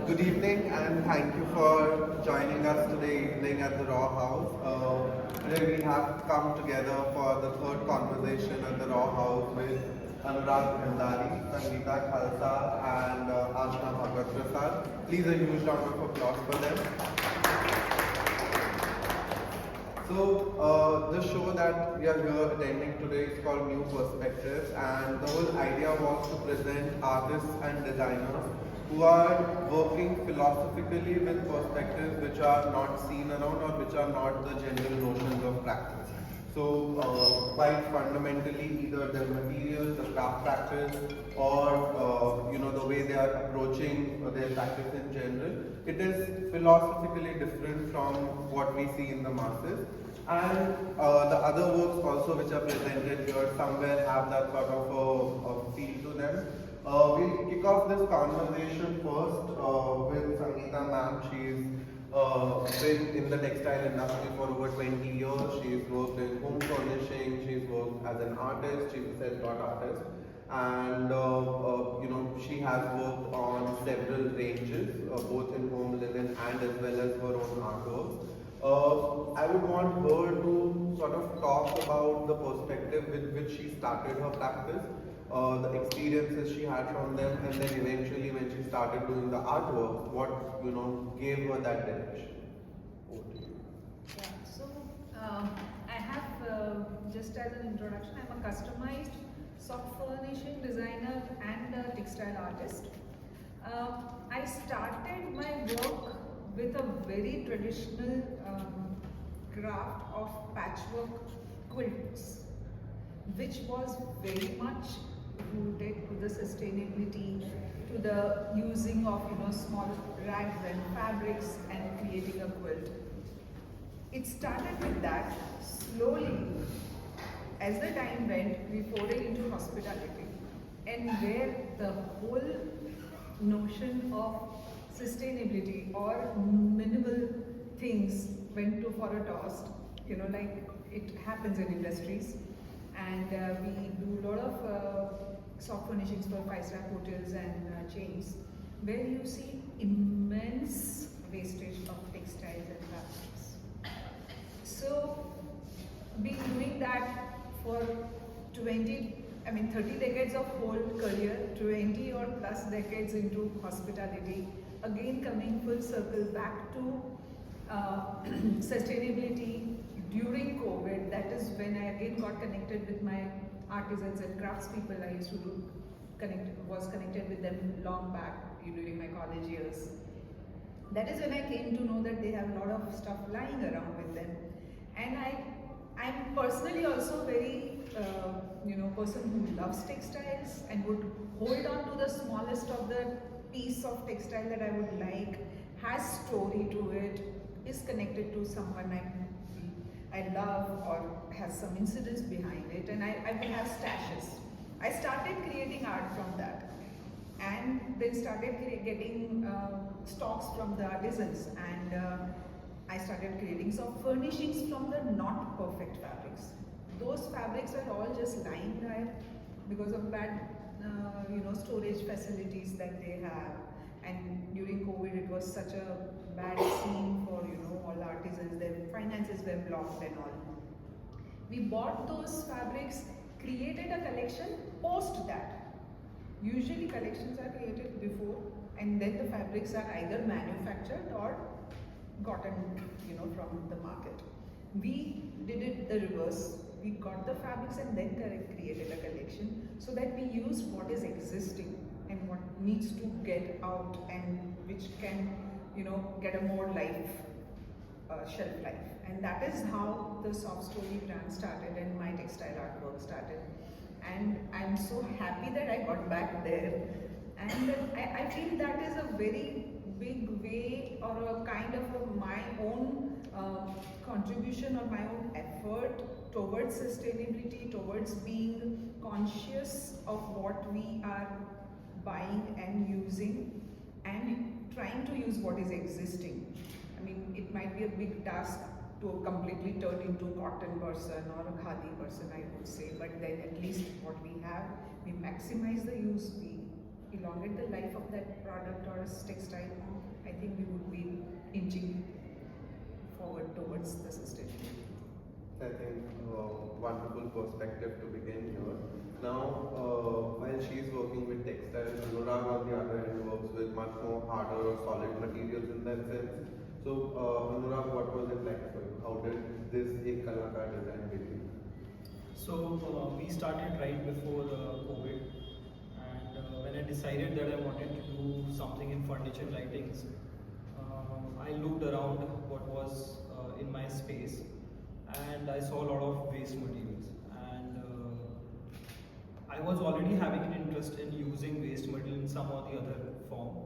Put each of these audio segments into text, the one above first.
Good evening and thank you for joining us today evening at the Raw House. Today we have come together for the third conversation at the Raw House with Anurag Bhandari, Sangita Khalsa and Aashna Bhagwatprasad. Please a huge round of applause for them. So the show that we are here attending today is called New Perspectives, and the whole idea was to present artists and designers who are working philosophically with perspectives which are not seen around or which are not the general notions of practice. So quite fundamentally, either the materials, the craft practice, or the way they are approaching their practice in general, it is philosophically different from what we see in the masses. And the other works also which are presented here somewhere have that sort of a feel to them. We'll kick off this conversation first with Sangita ma'am. She's been in the textile industry for over 20 years. She's worked in home furnishing, she's worked as an artist, she's a self-taught artist. And she has worked on several ranges, both in home linen and as well as her own artworks. I would want her to sort of talk about the perspective with which she started her practice, the experiences she had from them, and then eventually when she started doing the artwork, what gave her that direction. Over to you. Yeah, so I have just as an introduction, I'm a customized soft furnishing designer and a textile artist. I started my work with a very traditional craft of patchwork quilts, which was very much rooted to the sustainability, to the using of small rags and fabrics and creating a quilt. It started with that. Slowly, as the time went, we forayed into hospitality, and where the whole notion of sustainability or minimal things went to for a toss, like it happens in industries. And we do a lot of soft furnishings for five-star hotels and chains, where you see immense wastage of textiles and fabrics. So, been doing that for 30 decades of whole career, 20 or plus decades into hospitality, again coming full circle back to sustainability during COVID. That is when I again got connected with my artisans and craftspeople. I used to was connected with them long back during my college years. That is when I came to know that they have a lot of stuff lying around with them. And I'm personally also very person who loves textiles and would hold on to the smallest of the piece of textile that I would like, has story to it, is connected to someone I love or has some incidents behind it, and I will have stashes. I started creating art from that, and then started getting stocks from the artisans, and I started creating some furnishings from the not perfect fabrics. Those fabrics are all just lying there because of bad storage facilities that they have. And during COVID, it was such a bad scene for all artisans. Their finances were blocked and all. We bought those fabrics, created a collection post that. Usually collections are created before, and then the fabrics are either manufactured or gotten from the market. We did it the reverse. We got the fabrics and then created a collection so that we use what is existing and what needs to get out and which can get a more life, shelf life. And that is how the Softstory brand started and my textile artwork started. And I'm so happy that I got back there. And I feel that is a very big way or a kind of my own contribution or my own effort towards sustainability, towards being conscious of what we are buying and using and trying to use what is existing. I mean, it might be a big task to completely turn into cotton person or a khadi person, I would say, but then at least what we have, we maximize the use, we elongate the life of that product or a textile, I think we would be inching forward towards the sustainability. I think wonderful perspective to begin here. Now, while she's working with textiles, Anurag on the other hand works with much more harder or solid materials in that sense. So, Anurag, what was it like for you? How did this Ek Kalakaar design begin? So we started right before COVID, and when I decided that I wanted to do something in furniture writings, I looked around what was in my space, and I saw a lot of waste materials, and I was already having an interest in using waste material in some or the other form.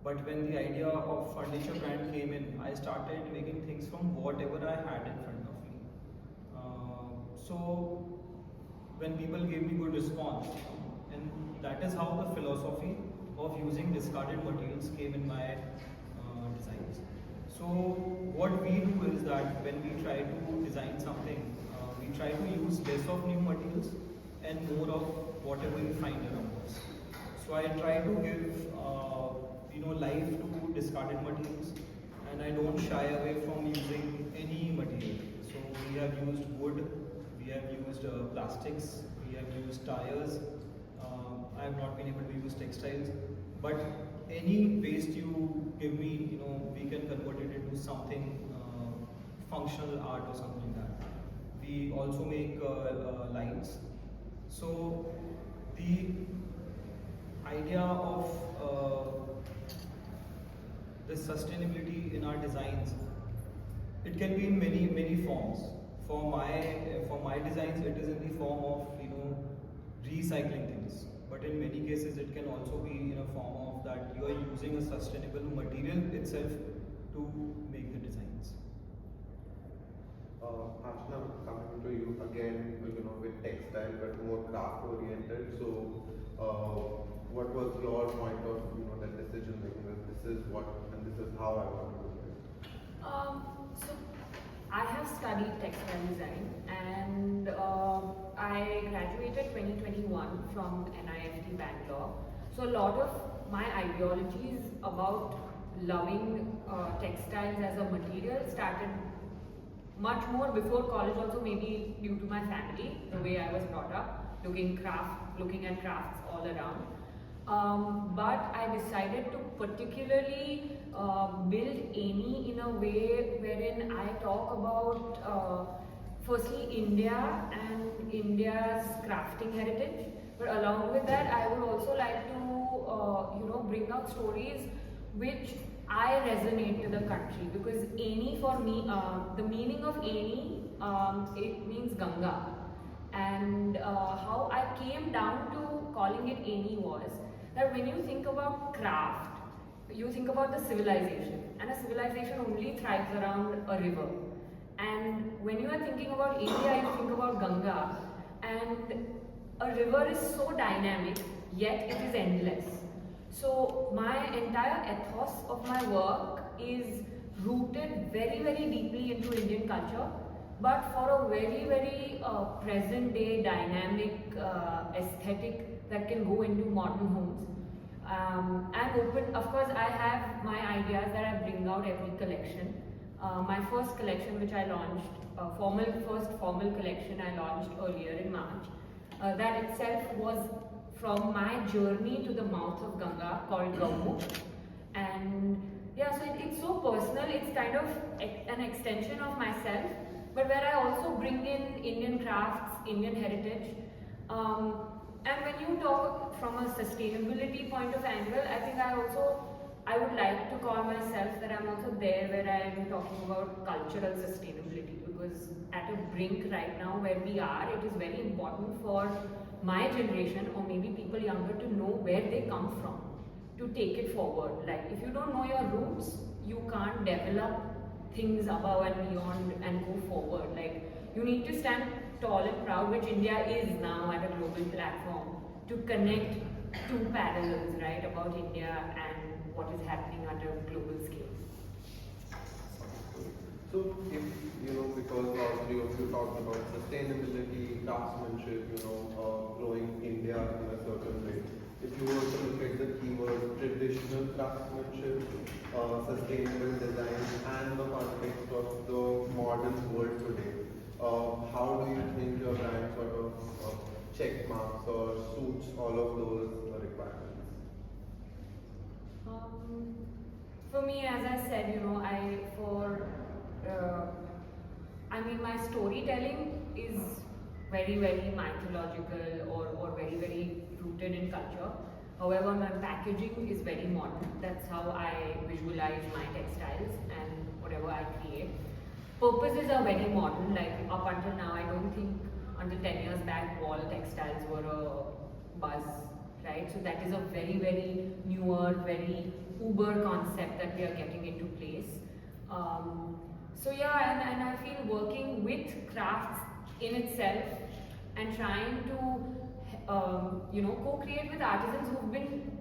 But when the idea of furniture brand came in, I started making things from whatever I had in front of me. So when people gave me good response, and that is how the philosophy of using discarded materials came in my designs. So what we do is that when we try to design something, we try to use less of new materials and more of whatever we find around us. So I try to give life to discarded materials, and I don't shy away from using any material. So we have used wood, we have used plastics, we have used tires. I have not been able to use textiles, but any waste you give me, we can convert it into something functional art or something like that. We also make lights. So the idea of this sustainability in our designs, it can be in many forms. For my designs, it is in the form of recycling things. But in many cases, it can also be in a form of that you are using a sustainable material itself to make the designs. Aashna, coming to you again, with textile but more craft oriented. So, what was your point of that decision making that this is what and this is how I want to do it? So I have studied textile design, and I graduated 2021 from NIFT Bangalore. So a lot of my ideologies about loving textiles as a material started much more before college, also maybe due to my family, the way I was brought up, looking at crafts all around. But I decided to particularly build Enii in a way wherein I talk about firstly India and India's crafting heritage. But along with that, I would also like to bring out stories which I resonate to the country, because Enii for me, the meaning of Enii, it means Ganga. And how I came down to calling it Enii was that when you think about craft, you think about the civilization, and a civilization only thrives around a river. And when you are thinking about India, you think about Ganga, and a river is so dynamic, yet it is endless. So my entire ethos of my work is rooted very, very deeply into Indian culture, but for a very, very present day dynamic aesthetic that can go into modern homes. And open, of course, I have my ideas that I bring out every collection. My first collection, which I launched, first formal collection I launched earlier in March, that itself was from my journey to the mouth of Ganga, called Gaumukh. And yeah, so it's so personal, it's kind of an extension of myself, but where I also bring in Indian crafts, Indian heritage. And when you talk from a sustainability point of angle, I think I would like to call myself that I'm also there where I am talking about cultural sustainability, because at a brink right now where we are, it is very important for my generation, or maybe people younger, to know where they come from, to take it forward. Like, if you don't know your roots, you can't develop things above and beyond and go forward. Like, you need to stand tall and proud, which India is now at a global platform, to connect two parallels, right, about India and what is happening at a global scale. So, if because all three of you talked about sustainability, craftsmanship, growing India in a certain way. if you were to look at the keyword traditional craftsmanship, sustainable design, and the context of the modern world today, how do you think your brand sort of check marks or suits all of those requirements? For me, as I said, I mean, my storytelling is very, very mythological or very, very rooted in culture. However, my packaging is very modern. That's how I visualize my textiles and whatever I create. Purposes are very modern. Like up until now, I don't think until 10 years back, wall textiles were a buzz, right? So that is a very, very newer, very uber concept that we are getting into place. So yeah, and I feel working with crafts in itself and trying to co-create with artisans who've been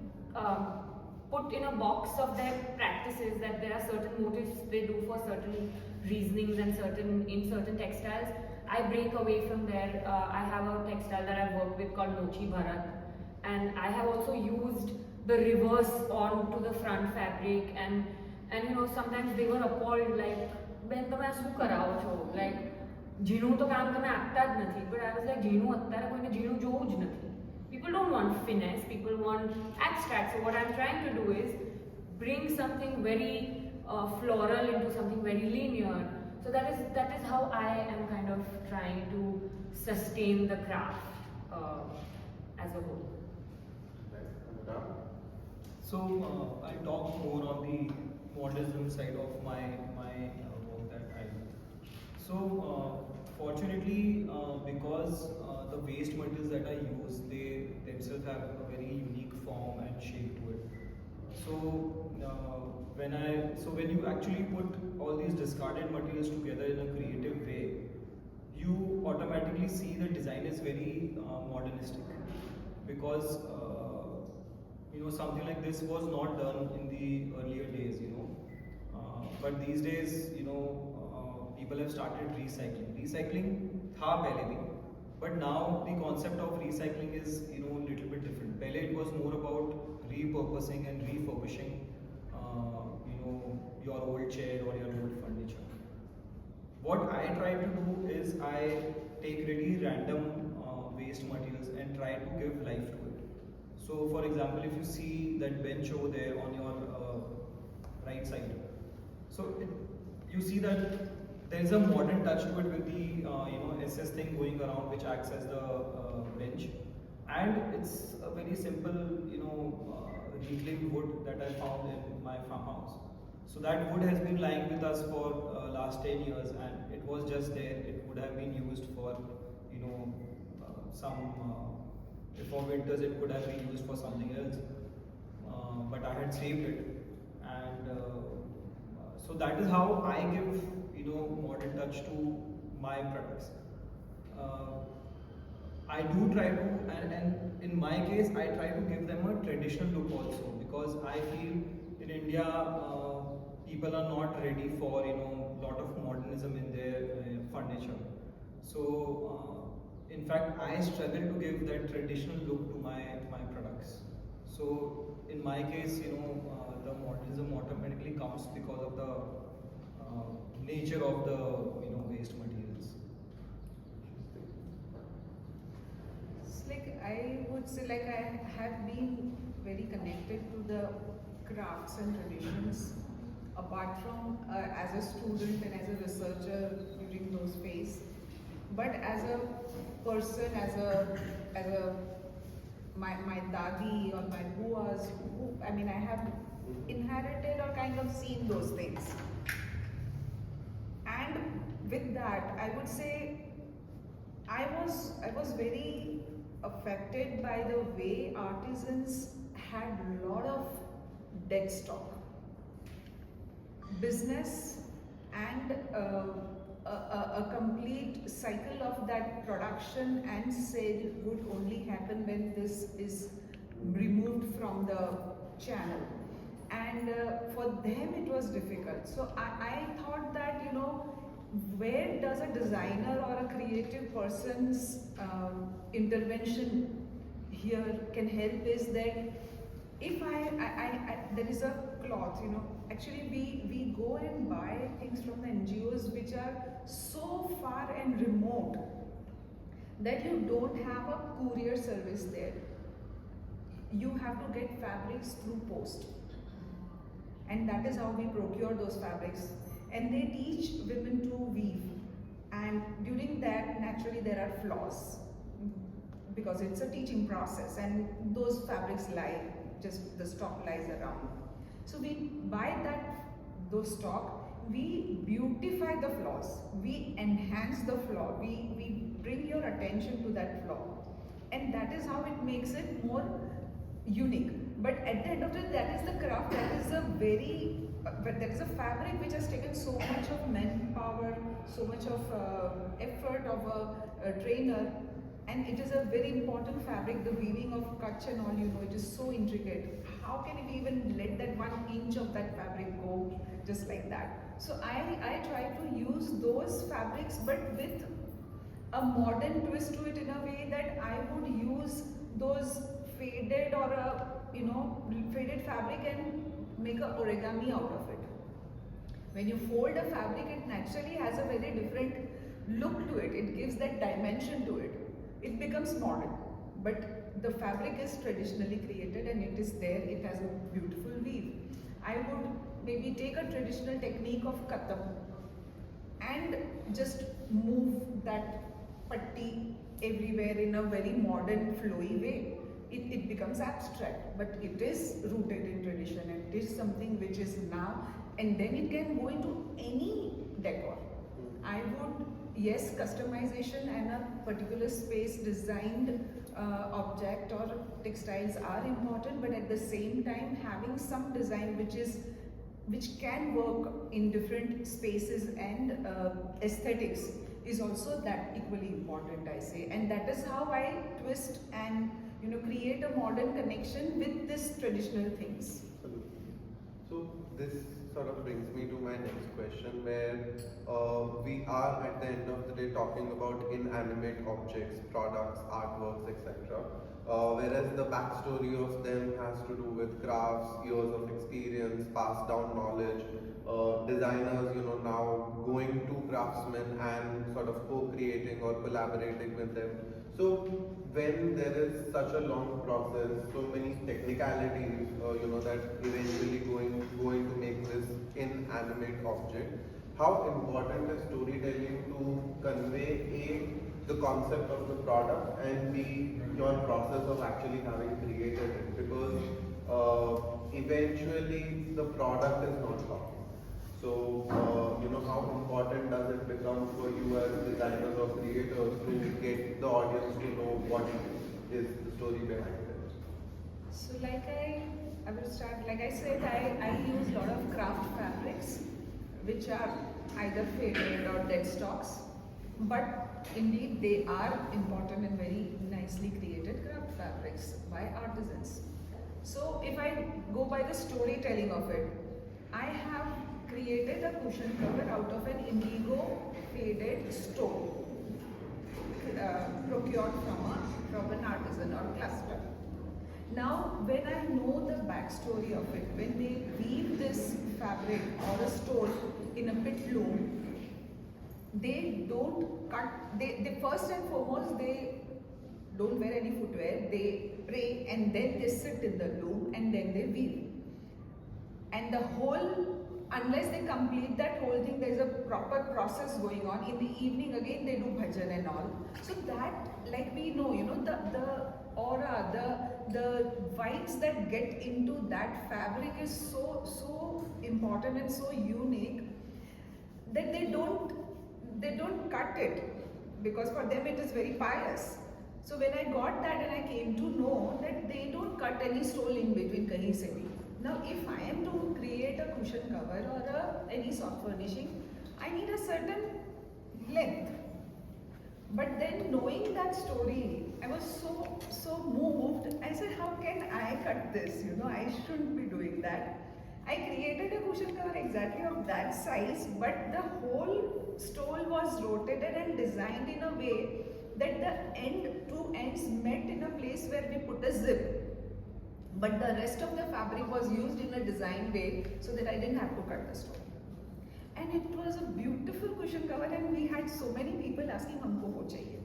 put in a box of their practices, that there are certain motifs they do for certain reasonings and in certain textiles. I break away from there. I have a textile that I've worked with called Nochi Bharat, and I have also used the reverse onto the front fabric, and sometimes they were appalled, like, બેન તમે આ શું કરાવો છો, like ઝીણું તો કામ તમે આપતા જ નથી. But I was like, ઝીણું અત્યારે કોઈને ઝીણું જોવું જ નથી. People don't want finesse, people want abstract. So what I'm trying to do is bring something very floral into something very linear. So that is how I am kind of trying to sustain the craft as a whole. So I'll talk more on the modernism side of my work that I do. So fortunately, because the waste materials that I use, they themselves have a very unique form and shape to it. So when you actually put all these discarded materials together in a creative way, you automatically see the design is very modernistic, because something like this was not done in the earlier days, but these days, people have started recycling. Recycling tha pehle bhi, but now the concept of recycling is, little bit different. Pehle it was more about repurposing and refurbishing, your old chair or your old furniture. What I try to do is I take really random waste materials and try to give life to it. So for example, if you see that bench over there on your right side, so you see that there is a modern touch to it with the SS thing going around, which acts as the bench, and it's a very simple reclaimed wood that I found in my farmhouse. So that wood has been lying with us for last 10 years, and it was just there. It would have been used for some for winters, it could have been used for something else, but I had saved it, and so that is how I give modern touch to my products. I do try to, and in my case, I try to give them a traditional look also, because I feel in India people are not ready for lot of modernism in their furniture. So in fact, I struggle to give that traditional look to my products. So in my case, the modernism automatically comes because of the nature of the waste materials. It's like, I would say, like, I have been very connected to the crafts and traditions apart from as a student and as a researcher during those phases, but as a person, as a my dadi or my buas, I mean, I have inherited or kind of seen those things. And with that, I would say I was very affected by the way artisans had a lot of dead stock. Business and a complete cycle of that production and sale would only happen when this is removed from the channel. And for them it was difficult. So I thought that, where does a designer or a creative person's intervention here can help is that if there is a cloth, actually we go and buy things from the NGOs which are so far and remote that you don't have a courier service there. You have to get fabrics through post, and that is how we procure those fabrics. And they teach women to weave, and during that naturally there are flaws because it's a teaching process, and those fabrics lie, just the stock lies around. So we buy those stock, we beautify the flaws, we enhance the flaw, we bring your attention to that flaw, and that is how it makes it more unique. But at the end of it, that is the craft, that is a fabric which has taken so much of manpower, so much of effort of a trainer, and it is a very important fabric. The weaving of Kutch and all, it is so intricate. How can we even let that 1 inch of that fabric go just like that? So I try to use those fabrics, but with a modern twist to it, in a way that I would use those faded or faded fabric and make a origami out of it. When you fold a fabric, it naturally has a very different look to it. It gives that dimension to it. It becomes modern, but the fabric is traditionally created and it is there. It has a beautiful weave. I would maybe take a traditional technique of katam and just move that patti everywhere in a very modern, flowy way. It becomes abstract, but it is rooted in tradition, and it is something which is now, and then it can go into any decor. I would, yes, customization and a particular space designed object or textiles are important, but at the same time having some design which can work in different spaces and aesthetics is also that equally important, I say. And that is how I twist and create a modern connection with this traditional things. So this sort of brings me to my next question, where we are at the end of the day talking about inanimate objects, products, artworks, etc. Whereas the backstory of them has to do with crafts, years of experience, passed down knowledge, designers, now going to craftsmen and sort of co-creating or collaborating with them. So when there is such a long process, so many technicalities, that eventually going to make this inanimate object, how important is storytelling to convey the concept of the product and your process of actually having created it? Because eventually the product is not talking. So, how important does it become for you as designers or creators to get the audience to know what is the story behind it? So I will start, like I said, I use a lot of craft fabrics which are either faded or dead stocks, but indeed they are important and very nicely created craft fabrics by artisans. So if I go by the storytelling of it, I have created a cushion cover out of an indigo faded stone procured from an artisan or cluster. Now, when I know the backstory of it, when they weave this fabric or a stone in a pit loom, they don't cut, they first and foremost, they don't wear any footwear, they pray and then they sit in the loom and then they weave. And the whole, unless they complete that whole thing, there's a proper process going on. In the evening again they do bhajan and all. So that, like we know, the aura, the vibes that get into that fabric is so important and so unique that they don't cut it, because for them it is very pious. So when I got that and I came to know that they don't cut any stole in between kahin se bhi. Now if I am to create a cushion cover or any soft furnishing, I need a certain length. But then knowing that story, I was so moved. I said, how can I cut this? I shouldn't be doing that. I created a cushion cover exactly of that size, but the whole stole was rotated and designed in a way that the two ends met in a place where we put a zip. But the rest of the fabric was used in a design way so that I didn't have to cut the story. And it was a beautiful cushion cover, and we had so many people asking, "Humko wo chahiye."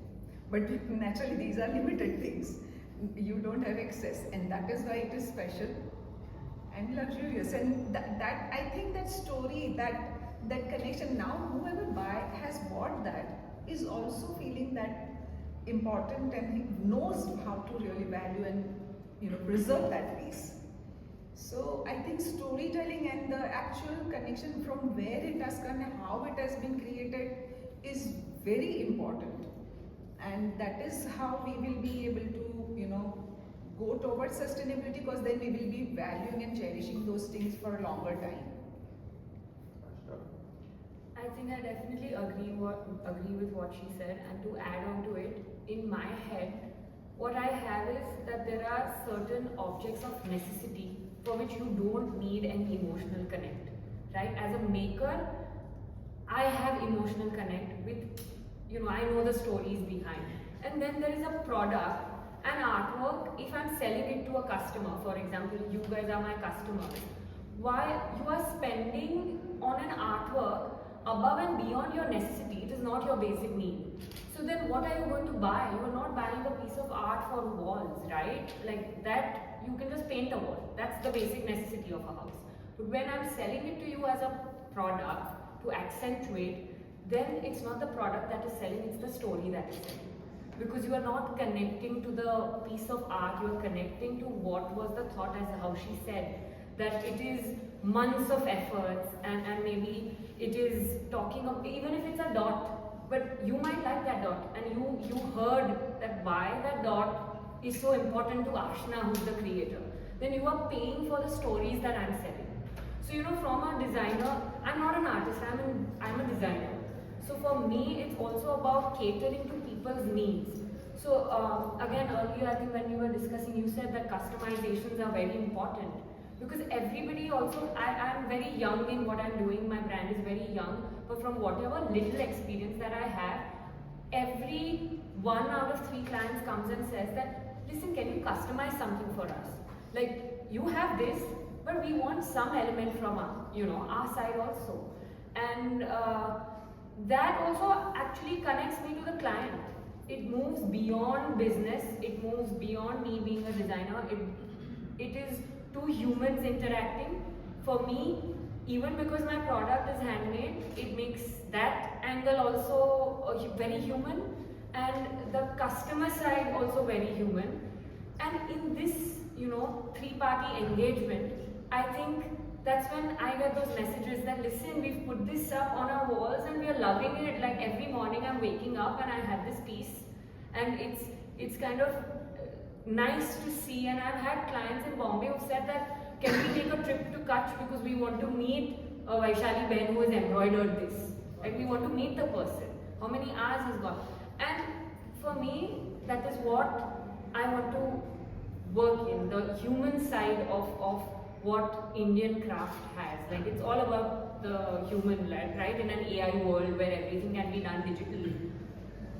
But naturally, these are limited things. You don't have access, and that is why it is special and luxurious. And that I think that story, that connection. Now, whoever has bought that is also feeling that important, and he knows how to really value and preserve that piece. So I think storytelling and the actual connection from where it has come and how it has been created is very important, and that is how we will be able to go towards sustainability, because then we will be valuing and cherishing those things for a longer time. I think I definitely agree with what she said, and to add on to it, in my head, what I have is that there are certain objects of necessity for which you don't need any emotional connect, right? As a maker, I have emotional connect with, I know the stories behind. And then there is a product, an artwork. If I'm selling it to a customer, for example, you guys are my customers, why you are spending on an artwork above and beyond your necessity. It is not your basic need. So then what are you going to buy? You are not buying a piece of art for walls, right? Like that, you can just paint a wall. That's the basic necessity of a house. But when I'm selling it to you as a product to accentuate, then it's not the product that is selling, it's the story that is selling. Because you are not connecting to the piece of art, you are connecting to what was the thought, as how she said, that it is months of efforts, and maybe it is talking of, even if it's a dot, but you might like that dot, and you heard that why that dot is so important to Aashna, who's the creator. Then you are paying for the stories that I'm selling. So from a designer, I'm not an artist, I'm a designer. So for me, it's also about catering to people's needs. So again, earlier I think when you were discussing, you said that customizations are very important. Because everybody also, I'm very young in what I'm doing, my brand is very young, but from whatever little experience that I have, every 1 out of 3 clients comes and says that, listen, can you customize something for us? Like, you have this, but we want some element from our side also. And that also actually connects me to the client. It moves beyond business, it moves beyond me being a designer, it is two humans interacting. For me, even because my product is handmade, it makes that angle also very human, and the customer side also very human. And in this, 3-party engagement, I think that's when I get those messages that, listen, we've put this up on our walls and we are loving it. Like every morning I'm waking up and I have this piece, and it's kind of nice to see. And I've had clients in Bombay who've said that, can we take a trip to Kutch because we want to meet Vaishali Ben who has embroidered this. Like we want to meet the person. How many hours he's got. And for me, that is what I want to work in, the human side of what Indian craft has. Like it's all about the human, right? In an AI world where everything can be done digitally.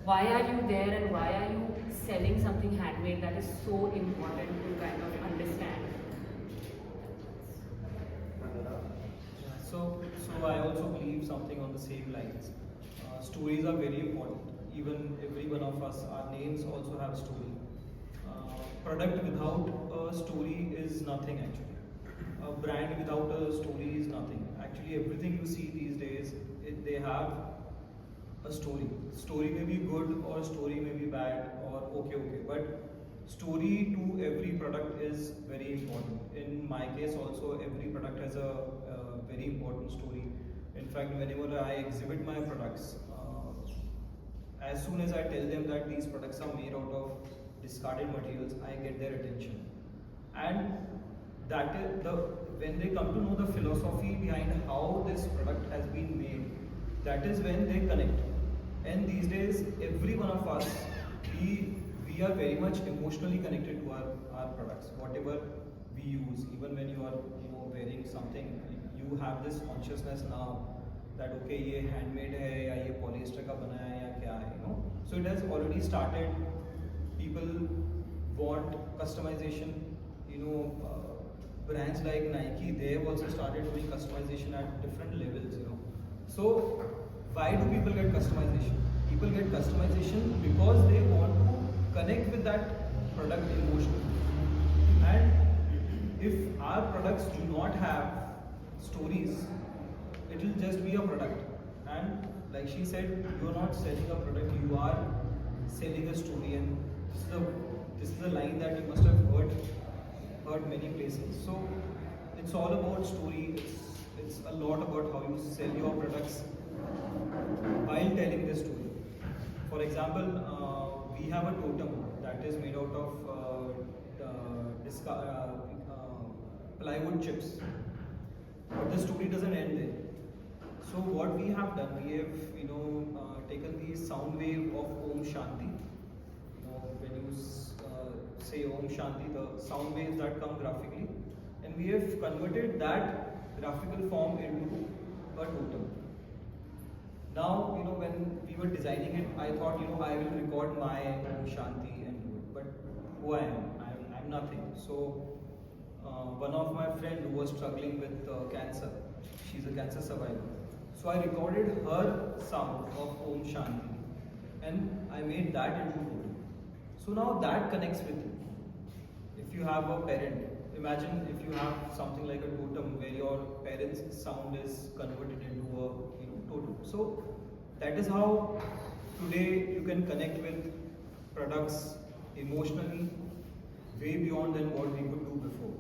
Why are you there, and why are you selling something handmade? That is so important to kind of understand. So I also believe something on the same lines. Stories are very important. Even every one of us, our names also have a story. Product without a story is nothing actually. A brand without a story is nothing. Actually, everything you see these days, they have a story. Story may be good or story may be bad or okay, but story to every product is very important. In my case also, every product has a very important story. In fact, whenever I exhibit my products, as soon as I tell them that these products are made out of discarded materials, I get their attention. And that is when they come to know the philosophy behind how this product has been made, that is when they connect. And these days, every one of us, we are very much emotionally connected to our products, whatever we use. Even when you are wearing something, you have this consciousness now that okay ये handmade है या ये polyester का बना है या क्या है, you know. So it has already started. People want customization, you know. Brands like Nike, they have also started doing customization at different levels, you know. So why do people get customization? People get customization because they want to connect with that product emotionally. And if our products do not have stories, it will just be a product. And like she said, you are not selling a product, you are selling a story. And this is the line that you must have heard many places. So it's all about story. It's a lot about how you sell your products while telling the story. For example, we have a totem that is made out of plywood chips, but the story doesn't end there. So what we have done, we have taken the sound wave of Om Shanti. When you say Om Shanti, the sound waves that come graphically, and we have converted that graphical form into a totem. Now, when we were designing it, I thought, I will record my Om Shanti and do it. But who I am? I'm nothing. So, one of my friend who was struggling with cancer, she's a cancer survivor. So I recorded her sound of Om Shanti, and I made that into totem. So now that connects with you. If you have a parent, imagine if you have something like a totem where your parents' sound is converted into a totem. So that is how today you can connect with products emotionally, way beyond than what we could do before.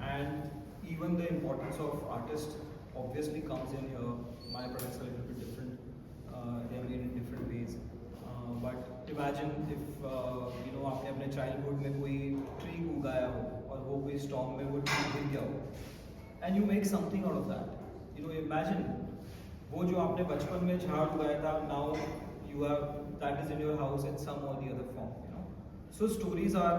And even the importance of artists obviously comes in here. My products are a little bit different. They are made in different ways. But imagine if आपने अपने childhood में कोई tree उगाया हो और वो कोई storm में वो tree गिर गया हो, and you make something out of that. Imagine वो जो आपने बचपन में झाड़ उगाया था, now you have that is in your house in some or the other form. So stories are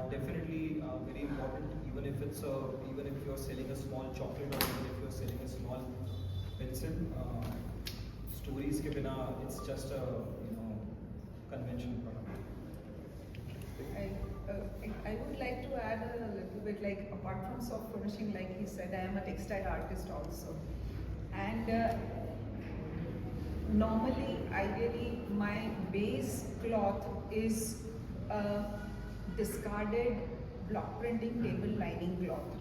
definitely very important. Even if you're selling a small chocolate or even if you're selling a small pencil, stories के बिना it's just a conventional product. I would like to add a little bit, like apart from soft furnishing, like he said, I am a textile artist also. And normally, ideally, my base cloth is a discarded block printing table lining cloth,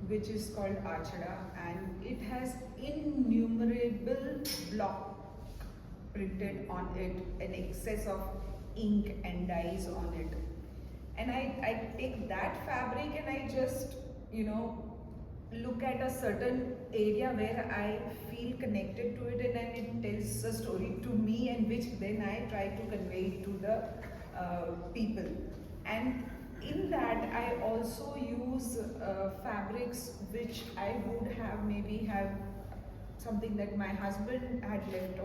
which is called Aashna, and it has innumerable block printed on it, an excess of ink and dyes on it. And I take that fabric and I just, look at a certain area where I feel connected to it, and then it tells a story to me, and which then I try to convey it to the people. And in that I also use fabrics which I would have something that my husband had left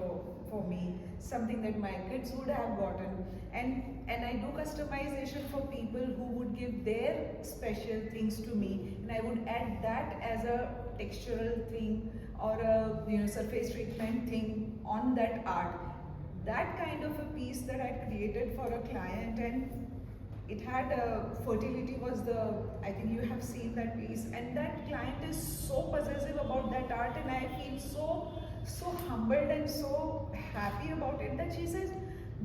for me, something that my kids would have gotten, and I do customization for people who would give their special things to me, and I would add that as a textural thing or a surface treatment thing on that art. That kind of a piece that I created for a client, and it had fertility was I think you have seen that piece, and that client is so possessive about that art, and I feel so humbled and so happy about it that she says,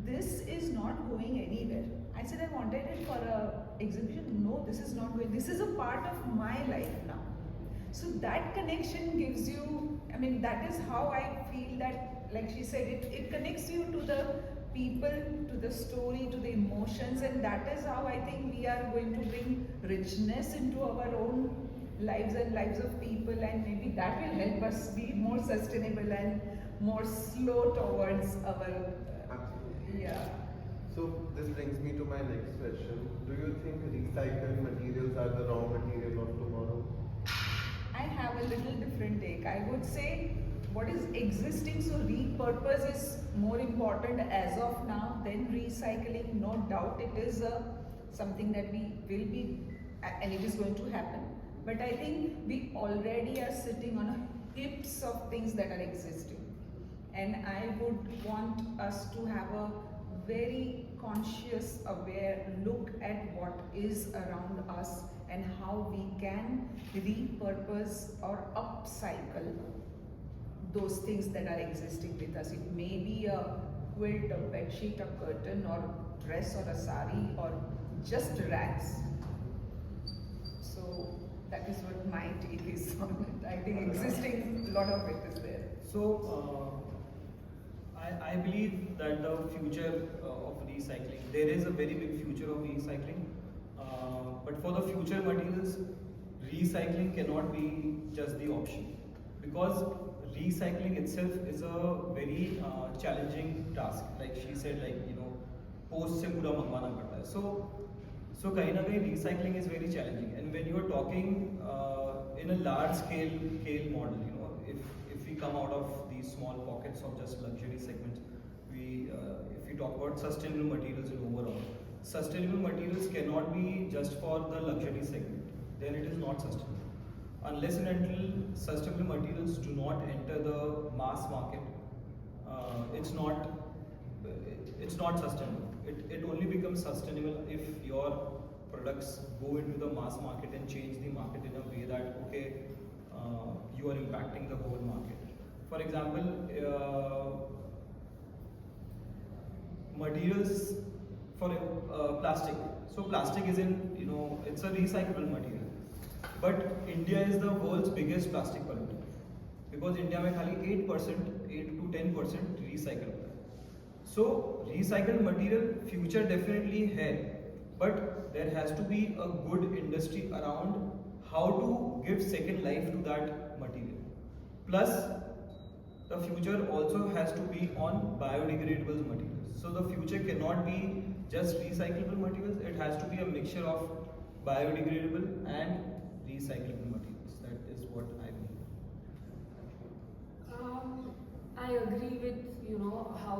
this is not going anywhere. I said, I wanted it for a exhibition. No, this is not going. This is a part of my life now. So that connection gives you, that is how I feel that, like she said, it connects you to the people, to the story, to the emotions, and that is how I think we are going to bring richness into our own lives and lives of people, and maybe that will help us be more sustainable and more slow towards our yeah. So this brings me to my next question. Do you think recycled materials are the raw material of tomorrow? I have a little different take. I would say what is existing, so repurpose is more important as of now than recycling. No doubt it is something that we will be, and it is going to happen. but I think we already are sitting on heaps of things that are existing. And I would want us to have a very conscious, aware look at what is around us and how we can repurpose or upcycle those things that are existing with us. It may be a quilt, a bed sheet, a curtain, or dress, or a sari, or just rags. So that is what my take is on it. I think existing, a lot of it is there. So, I believe that the future of recycling, there is a very big future of recycling. But for the future materials, recycling cannot be just the option, because recycling itself is a very challenging task. Like she said, like, you know, post se pura mangwana padta hai. So kahin na kahin recycling is very challenging. And when you are talking in a large scale model, you know, if we come out of these small pockets of just luxury segments, if we talk about sustainable materials in overall, sustainable materials cannot be just for the luxury segment. Then it is not sustainable. Unless and until sustainable materials do not enter the mass market, it's not sustainable. It only becomes sustainable if your products go into the mass market and change the market in a way that, okay, you are impacting the whole market. For example, materials for plastic. So plastic is it's a recyclable material. But India is the world's biggest plastic polluter, because India में खाली 8% to 10% recyclable है. So recycled material future definitely है, but there has to be a good industry around how to give second life to that material. Plus, the future also has to be on biodegradable materials. So the future cannot be just recyclable materials. It has to be a mixture of biodegradable and recyclable materials. That is what I believe. I agree with how,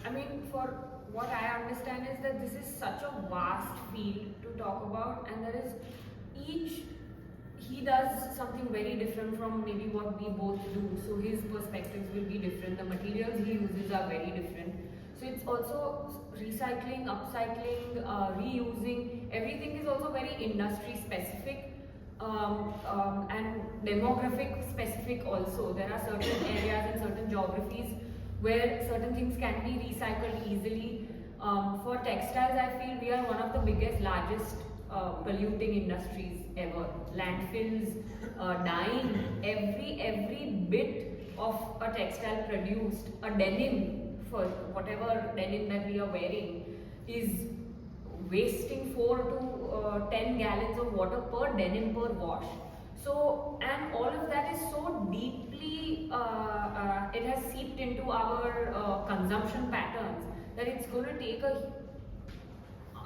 I mean, for what I understand is that this is such a vast field to talk about, and there is he does something very different from maybe what we both do. So his perspectives will be different. The materials he uses are very different. So it's also recycling, upcycling, reusing. Everything is also very industry specific. And demographic specific also. There are certain areas and certain geographies where certain things can be recycled easily. For textiles, I feel we are one of the biggest, largest polluting industries ever. Landfills, dyeing, every bit of a textile produced, a denim, for whatever denim that we are wearing, is wasting 4 to 10 gallons of water per denim per wash. So, and all of that is so deeply, it has seeped into our consumption patterns that it's going to take a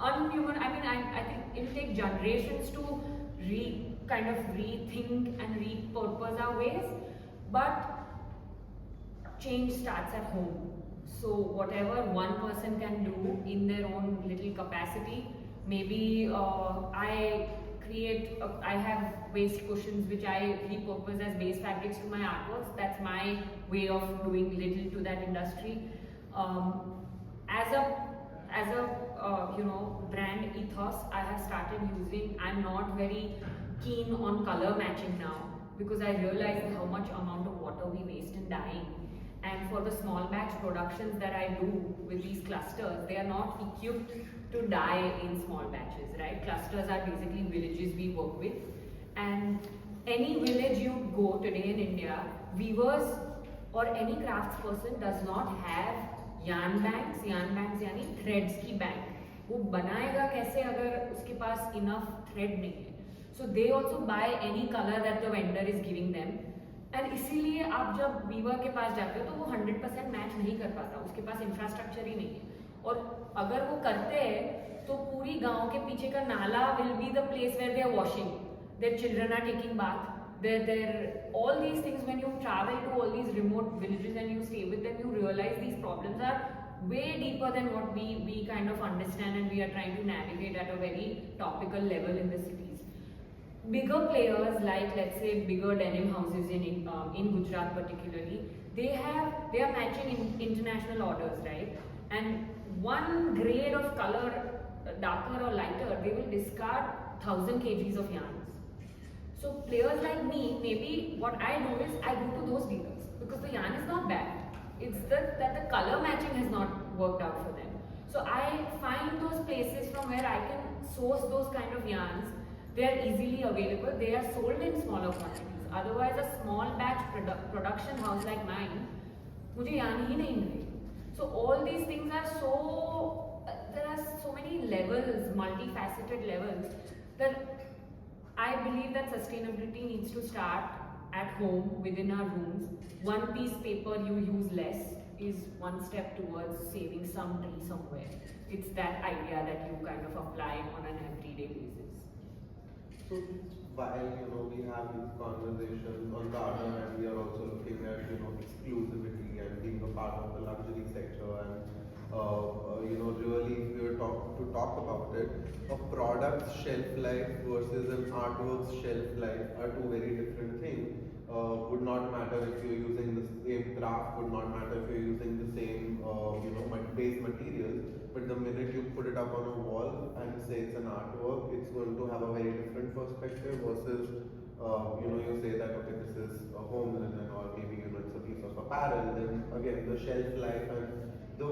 unhuman, I think it will take generations to kind of rethink and repurpose our ways, but change starts at home. So whatever one person can do in their own little capacity, maybe I have waste cushions which I repurpose as base fabrics to my artworks. That's my way of doing little to that industry. As a brand ethos, I have started using. I'm not very keen on color matching now, because I realized how much amount of water we waste in dyeing. And for the small batch productions that I do with these clusters, they are not equipped to dye in small batches, right? Clusters are basically villages we work with. And any village you go today in India, weavers or any craftsperson does not have yarn banks यानी threads की bank. वो बनाएगा कैसे अगर उसके पास enough thread नहीं है? So they also buy any color that the vendor is giving them. And इसीलिए आप जब वीवर के पास जाते हो तो वो 100% मैच नहीं कर पाता, उसके पास इंफ्रास्ट्रक्चर ही नहीं है. और अगर वो करते हैं तो पूरी गांव के पीछे का नाला will be the place where they are washing, their children are taking bath, there all these things. When you travel to all these remote villages and you stay with them, you realise these problems are way deeper than what we kind of understand, and we are trying to navigate at a very topical level in the cities. bigger players like, let's say, bigger denim houses in Gujarat particularly, they are matching international orders, right? And one grade of color, darker or lighter, they will discard 1,000 kgs of yarns. So players like me, maybe what I do is I go to those dealers because the yarn is not bad. It's that the color matching has not worked out for them. So I find those places from where I can source those kind of yarns. They are easily available. They are sold in smaller quantities. Otherwise, a small batch production house like mine, मुझे yarn ही नहीं मिलेगी. So all these things are there are so many levels, multifaceted levels, that I believe that sustainability needs to start at home, within our rooms. One piece paper you use less is one step towards saving some tree somewhere. It's that idea that you kind of apply on an everyday basis. So while we have these conversations, on the other hand we are also looking at exclusivity and being a part of the luxury sector, and really if we were to talk about it, a product's shelf life versus an artwork's shelf life are two very different things. Would not matter if you're using the same craft, would not matter if you're using the same base materials, but the minute you put it up on a wall and say it's an artwork, it's going to have a very different perspective versus you say that okay, this is a home linen, or maybe it's a piece of apparel. Then again, the shelf life and the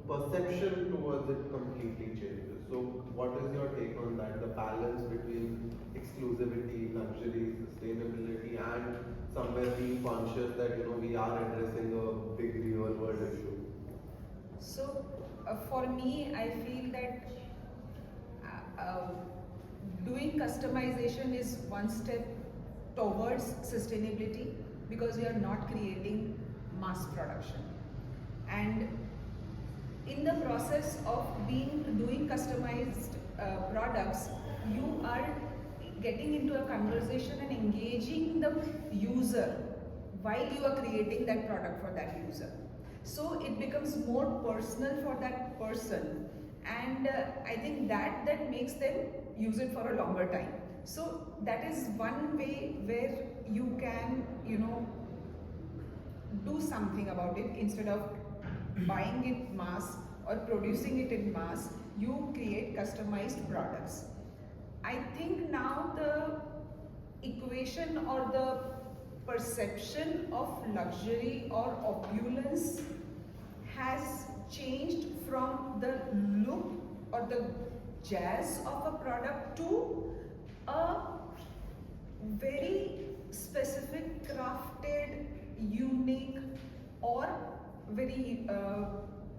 perception towards it completely changes. So what is your take on that, the balance between exclusivity, luxury, sustainability, and somewhere being conscious that we are addressing a big real world issue? So for me, I feel that doing customization is one step towards sustainability, because we are not creating mass production. And in the process of doing customized products, you are getting into a conversation and engaging the user while you are creating that product for that user. So it becomes more personal for that person, and I think that makes them use it for a longer time. So that is one way where you can do something about it. Instead of buying it mass or producing it in mass, you create customized products. I think now the equation or the perception of luxury or opulence has changed from the look or the jazz of a product to a very specific, crafted, unique or very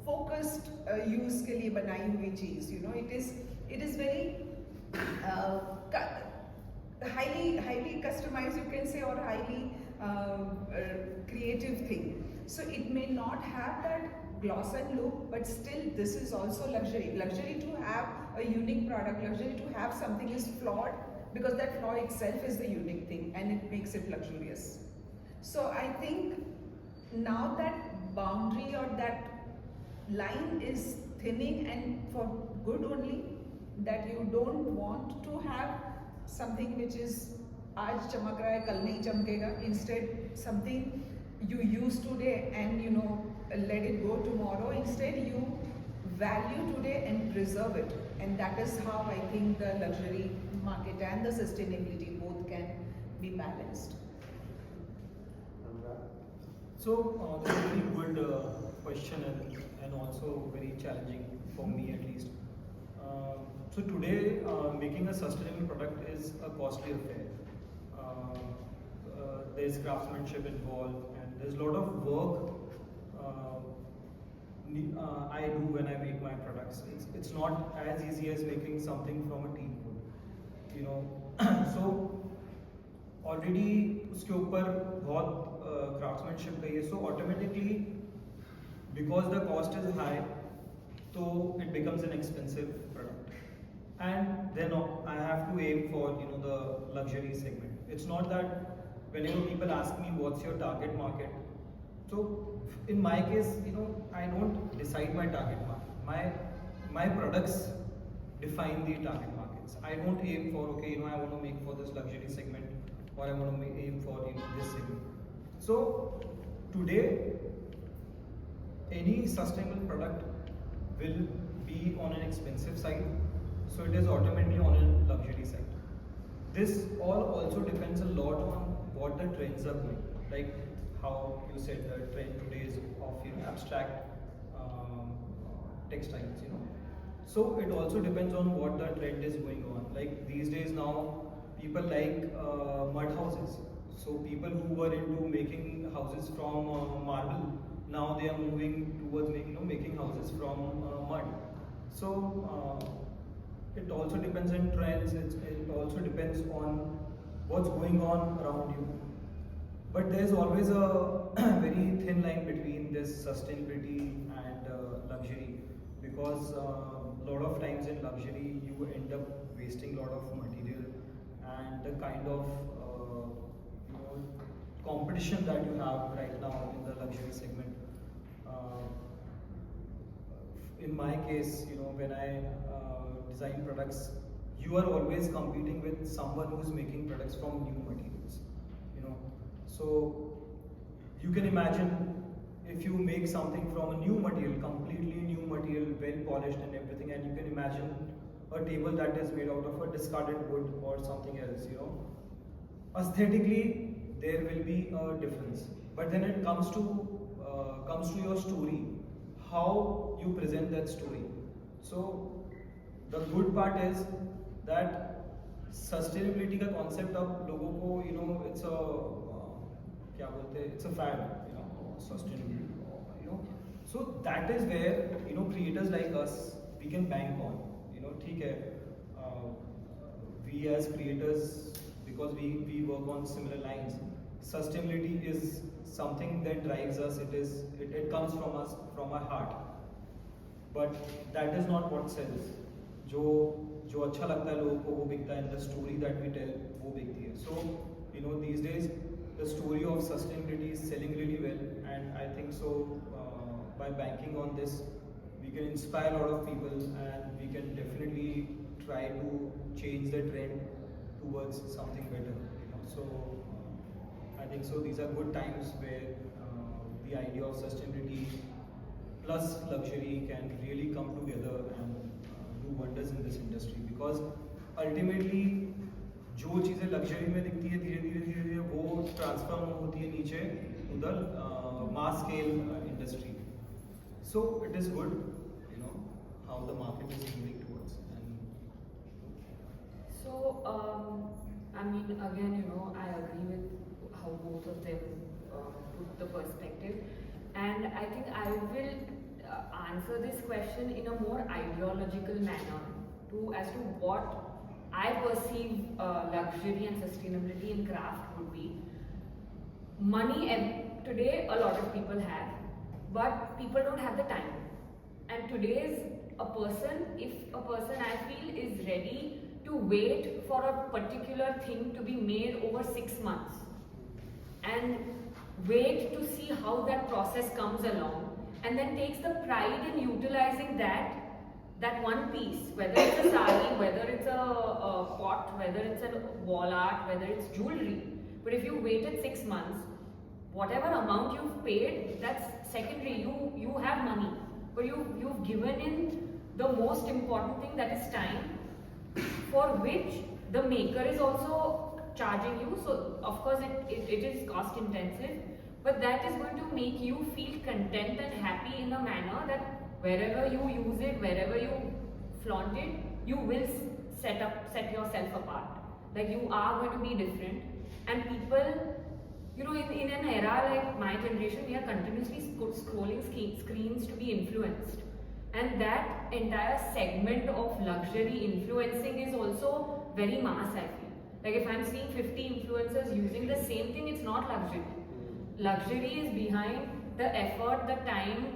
focused use के लिए बनाई हुई चीज. It is very highly customized, you can say, or highly creative thing. So it may not have that gloss and look, but still this is also luxury. Luxury to have a unique product, luxury to have something is flawed, because that flaw itself is the unique thing and it makes it luxurious. So I think now that boundary or that line is thinning, and for good only, that you don't want to have something which is aaj chamak raha hai, kal nahi chamkega. Instead, something you use today and let it go tomorrow. Instead, you value today and preserve it, and that is how I think the luxury market and the sustainability both can be balanced. So that's a very good question, and also very challenging for me at least. So today, making a sustainable product is a costly affair. There's craftsmanship involved, and there's a lot of work I do when I make my products. It's not as easy as making something from a teak wood, So already उसके ऊपर बहुत craftsmanship चाहिए. So automatically, because the cost is high, so it becomes an expensive product. And then I have to aim for the luxury segment. It's not that whenever people ask me what's your target market, so in my case, I don't decide my target market. My products define the target market. markets. I don't aim for, okay, I want to make for this luxury segment, or I want to aim for this segment. So today, any sustainable product will be on an expensive side, so it is automatically on a luxury side. This all also depends a lot on what the trends are going. Like how you said, the trend today is of abstract textiles. So it also depends on what the trend is going on. Like these days now, people like mud houses. So people who were into making houses from marble, now they are moving towards making houses from mud. So it also depends on trends. It also depends on what's going on around you. But there's always a very thin line between this sustainability and luxury, because a lot of times in luxury you end up wasting a lot of material, and the kind of competition that you have right now in the luxury segment. In my case, when I design products, you are always competing with someone who's making products from new materials. So you can imagine if you make something from a new material, completely new material, well polished and everything, and you can imagine a table that is made out of a discarded wood or something else. Aesthetically, there will be a difference, but then it comes to your story, how you present that story. So the good part is that sustainability का concept अब लोगों को it's a fad, sustainability, so that is where creators like us, we can bank on. ठीक है, we as creators, because we work on similar lines, sustainability is something that drives us. It comes from us, from our heart, but that is not what sells. जो अच्छा लगता है लोगों को वो बिकता है, and the story that we tell वो बिकती है. So these days the story of sustainability is selling really well, and I think so by banking on this, we can inspire a lot of people, and we can definitely try to change the trend towards something better. So I think so these are good times where the idea of sustainability plus luxury can really come together and do wonders in this industry, because ultimately जो चीज़ें luxury में दिखती है धीरे धीरे वो transform होती है नीचे उधर mass scale industry. So it is good, how the market is moving towards. So I mean, again, I agree with how both of them put the perspective, and I think I will answer this question in a more ideological manner as to what I perceive luxury and sustainability in craft would be. Money today a lot of people have, but people don't have the time. And today's if a person I feel is ready to wait for a particular thing to be made over 6 months and wait to see how that process comes along, and then takes the pride in utilizing that one piece, whether it's a sari, whether it's a pot, whether it's a wall art, whether it's jewelry. But if you waited 6 months, whatever amount you've paid, that's secondary. You have money, but you've given in the most important thing, that is time, for which the maker is also charging you. So of course it is cost intensive, but that is going to make you feel content and happy in a manner that wherever you use it, wherever you flaunt it, you will set yourself apart. Like you are going to be different. And people, in an era like my generation, we are continuously scrolling screens to be influenced. And that entire segment of luxury influencing is also very mass, I feel. Like if I'm seeing 50 influencers using the same thing, it's not luxury. Luxury is behind the effort, the time.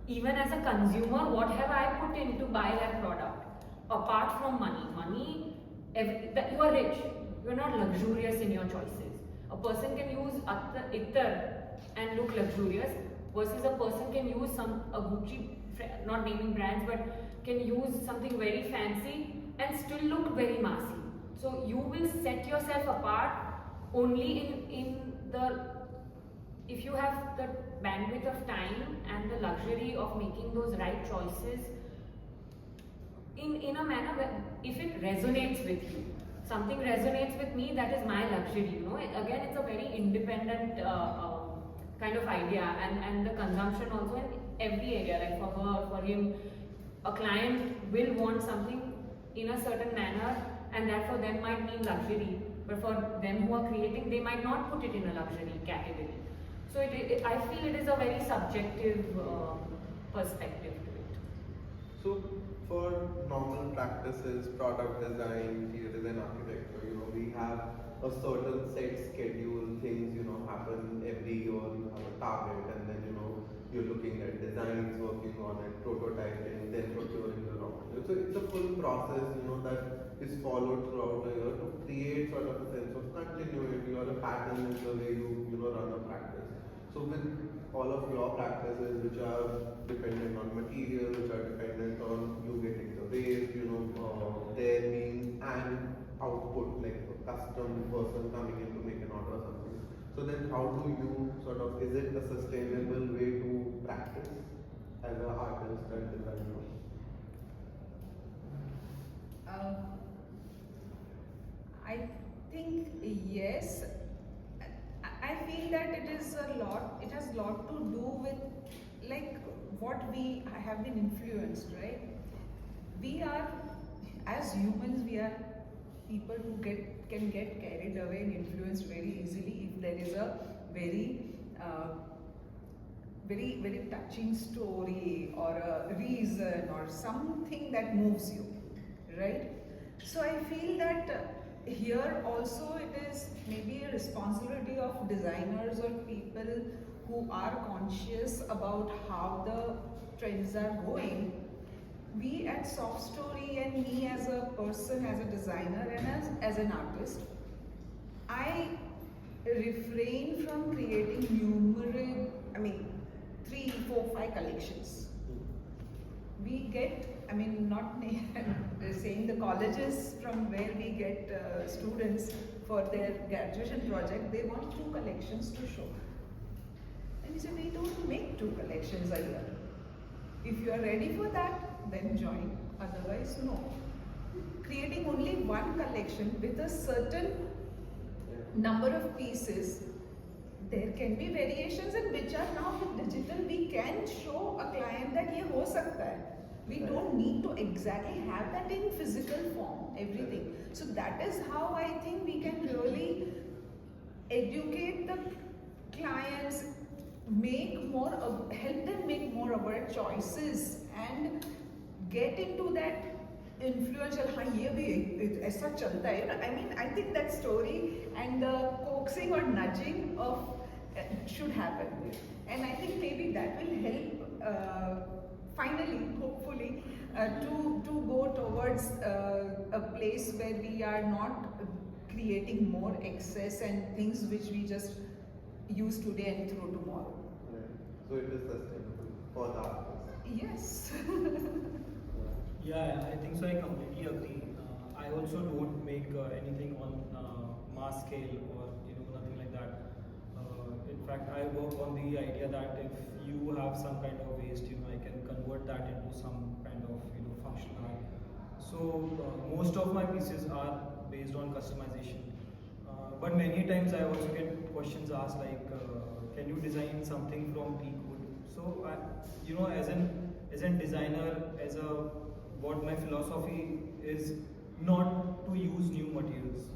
Even as a consumer, what have I put in to buy that product? Apart from money, you are rich. You are not luxurious in your choices. A person can use ittar and look luxurious, versus a person can use a Gucci, not naming brands, but can use something very fancy and still look very massy. So you will set yourself apart only in the, if you have the bandwidth of time and the luxury of making those right choices in a manner where if it resonates with you. Something resonates with me, that is my luxury, you know. Again, it's a very independent kind of idea, and the consumption also in every area, like for her, for him, a client will want something in a certain manner, and that for them might mean luxury, but for them who are creating, they might not put it in a luxury category. So I feel it is a very subjective perspective to it. So for normal practices, product design, interior design, architecture, we have a certain set schedule, things, happen every year, you have a target, and then, you're looking at designs, working on it, prototyping, then procuring the raw material. So it's a full process, that is followed throughout the year to create sort of a sense of continuity or a pattern in the way you, run a practice. So with all of your practices which are dependent on material, which are dependent on you getting the waste, there being an output, like a custom person coming in to make an order or something. So then how do you sort of, is it a sustainable way to practice as an artist and designer? I think yes. I feel that it has a lot to do with like what we have been influenced, right? We are, as humans, we are people who can get carried away and influenced very easily if there is a very very touching story or a reason or something that moves you, right? So I feel that here also it is maybe a responsibility of designers or people who are conscious about how the trends are going. We at Softstory and me as a person, as a designer and as an artist, I refrain from creating numerous, 3, 4, 5 collections. We get, not saying the colleges from where we get students for their graduation project, they want 2 collections to show. And we say, we don't make 2 collections a year. If you are ready for that, then join. Otherwise, no. Creating only 1 collection with a certain number of pieces, there can be variations, and which are now with digital, we can show a client that ye ho sakta hai. We don't need to exactly have that in physical form, everything. So that is how I think we can really educate the clients, help them make more aware choices and get into that influential, ye bhi aisa chalta hai. I think that story and the coaxing or nudging of should happen. And I think maybe that will help finally, hopefully, to go towards a place where we are not creating more excess and things which we just use today and throw tomorrow. Right. So it is sustainable for the artist. Yes. Yeah, I think so. I completely agree. I also don't make anything on mass scale or nothing like that. In fact, I work on the idea that if you have some kind of waste, I can convert that into some kind of functional art. So most of my pieces are based on customization. But many times I also get questions asked like, can you design something from teak wood? So as a designer, what my philosophy is not to use new materials,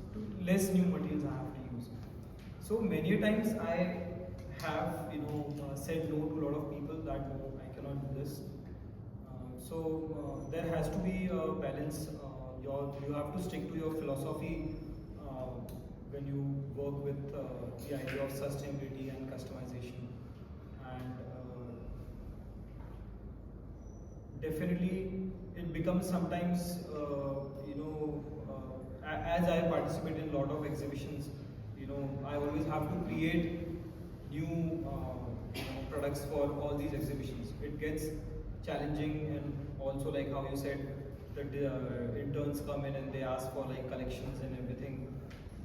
less new materials I have to use. So many times I have said no to a lot of people that no, I cannot do this. So there has to be a balance. You have to stick to your philosophy when you work with the idea of sustainability and customization. And definitely it becomes sometimes, as I participate in a lot of exhibitions, I always have to create new products for all these exhibitions. It gets challenging, and also like how you said, the interns come in and they ask for like collections and everything.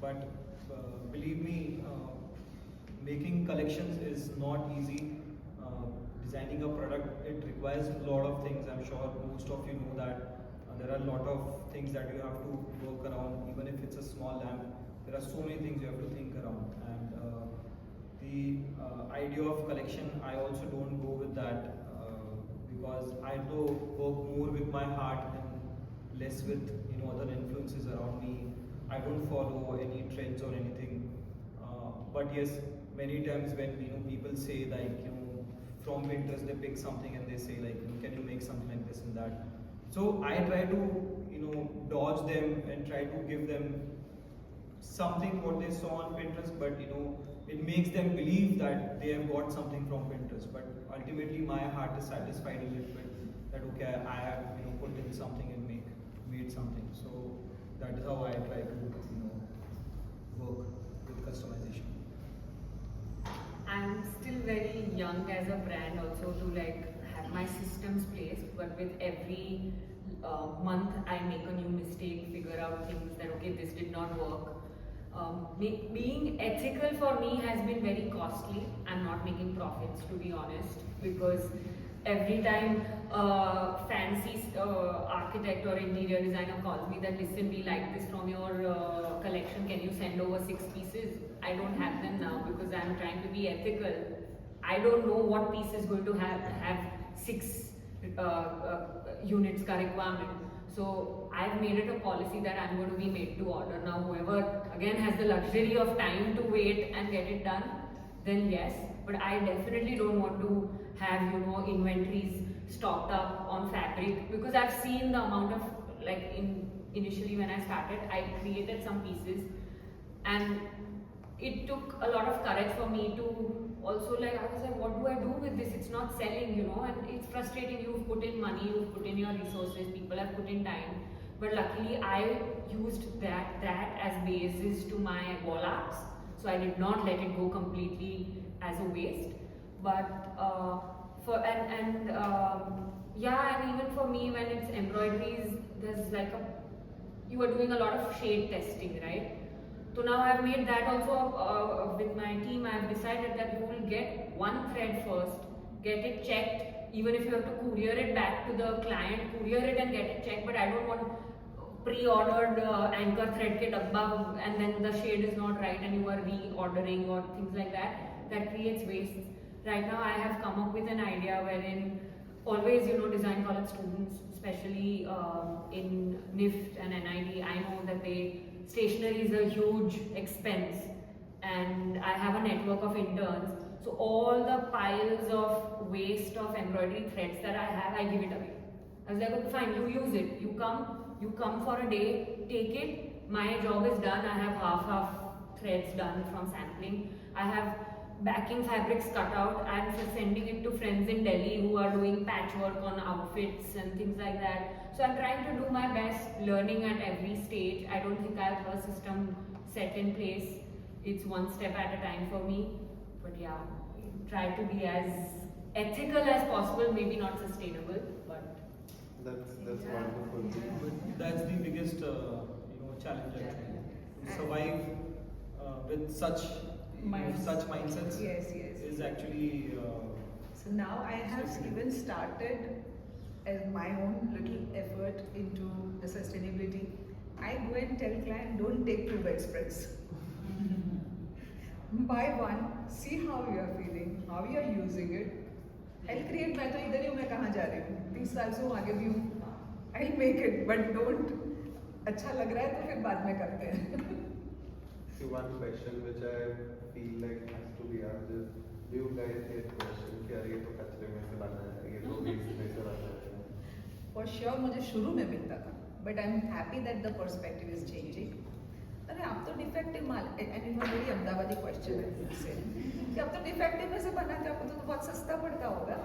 But believe me, making collections is not easy. Designing a product, it requires a lot of things. I'm sure most of you know that there are a lot of things that you have to work around. Even if it's a small lamp, there are so many things you have to think around. And the idea of collection, I also don't go with that because I do work more with my heart and less with other influences around me. I don't follow any trends or anything. But yes, many times when people say like from Pinterest they pick something and they say like can you make something like this and that. So I try to dodge them and try to give them something what they saw on Pinterest, but it makes them believe that they have got something from Pinterest. But ultimately my heart is satisfied a little bit that okay, I have put in something and made something. So that is how I try to work with customization. I'm still very young as a brand also to like have my systems placed, but with every month I make a new mistake, figure out things that okay, this did not work. Being ethical for me has been very costly. I'm not making profits, to be honest, because every time a fancy architect or interior designer calls me that listen, we like this from your collection, can you send over 6 pieces? I don't have them now because I'm trying to be ethical. I don't know what piece is going to have 6 units ka requirement. So I've made it a policy that I'm going to be made to order. Now whoever again has the luxury of time to wait and get it done, then yes. But I definitely don't want to have inventories stocked up on fabric, because I've seen the amount of like initially when I started, I created some pieces and it took a lot of courage for me to also like, I was like, what do I do with this? It's not selling, and it's frustrating. You've put in money, you've put in your resources, people have put in time. But luckily I used that as basis to my wall arts. So I did not let it go completely as a waste. But yeah, and even for me when it's embroideries, there's like you are doing a lot of shade testing, right? So now I've made that also with my team. I've decided that you will get one thread first, get it checked, even if you have to courier it back to the client, courier it and get it checked. But I don't want pre-ordered anchor thread kit above and then the shade is not right and you are reordering or things like that. That creates waste. Right now I have come up with an idea wherein always, design college students, especially in NIFT and NID, I know that stationery is a huge expense, and I have a network of interns. So all the piles of waste of embroidery threads that I have, I give it away. I was like, okay, fine, you use it. You come for a day, take it. My job is done. I have half threads done from sampling. I have backing fabrics cut out. I'm sending it to friends in Delhi who are doing patchwork on outfits and things like that. So I'm trying to do my best, learning at every stage. I don't think I have a system set in place. It's one step at a time for me. But yeah, try to be as ethical as possible, maybe not sustainable, but that's wonderful. That's the biggest challenge actually. To survive with such mindsets Yes. is actually So now I have even started my own little effort into the sustainability. I go and tell client, don't take 2 bedspreads. Buy one, see how you are feeling, how you are using it. I'll create, मैं तो इधर ही हूँ, मैं कहाँ जा रही हूँ, 30 साल से हूँ, आगे भी हूँ. I'll make it, but don't. अच्छा लग रहा है तो फिर बाद में करते हैं. So one question which I feel like has to be asked is, do you guys get questions कि यार ये तो कचरे में से बना है, ये तो waste में से बना है? For sure मुझे शुरू में मिलता था, but I'm happy that the perspective is changing. अरे आप तो defective mall, and it was very Ahmedabadi question है मुझसे, कि आप तो डिफेक्टिव में से बना के आपको तो बहुत सस्ता पड़ता होगा.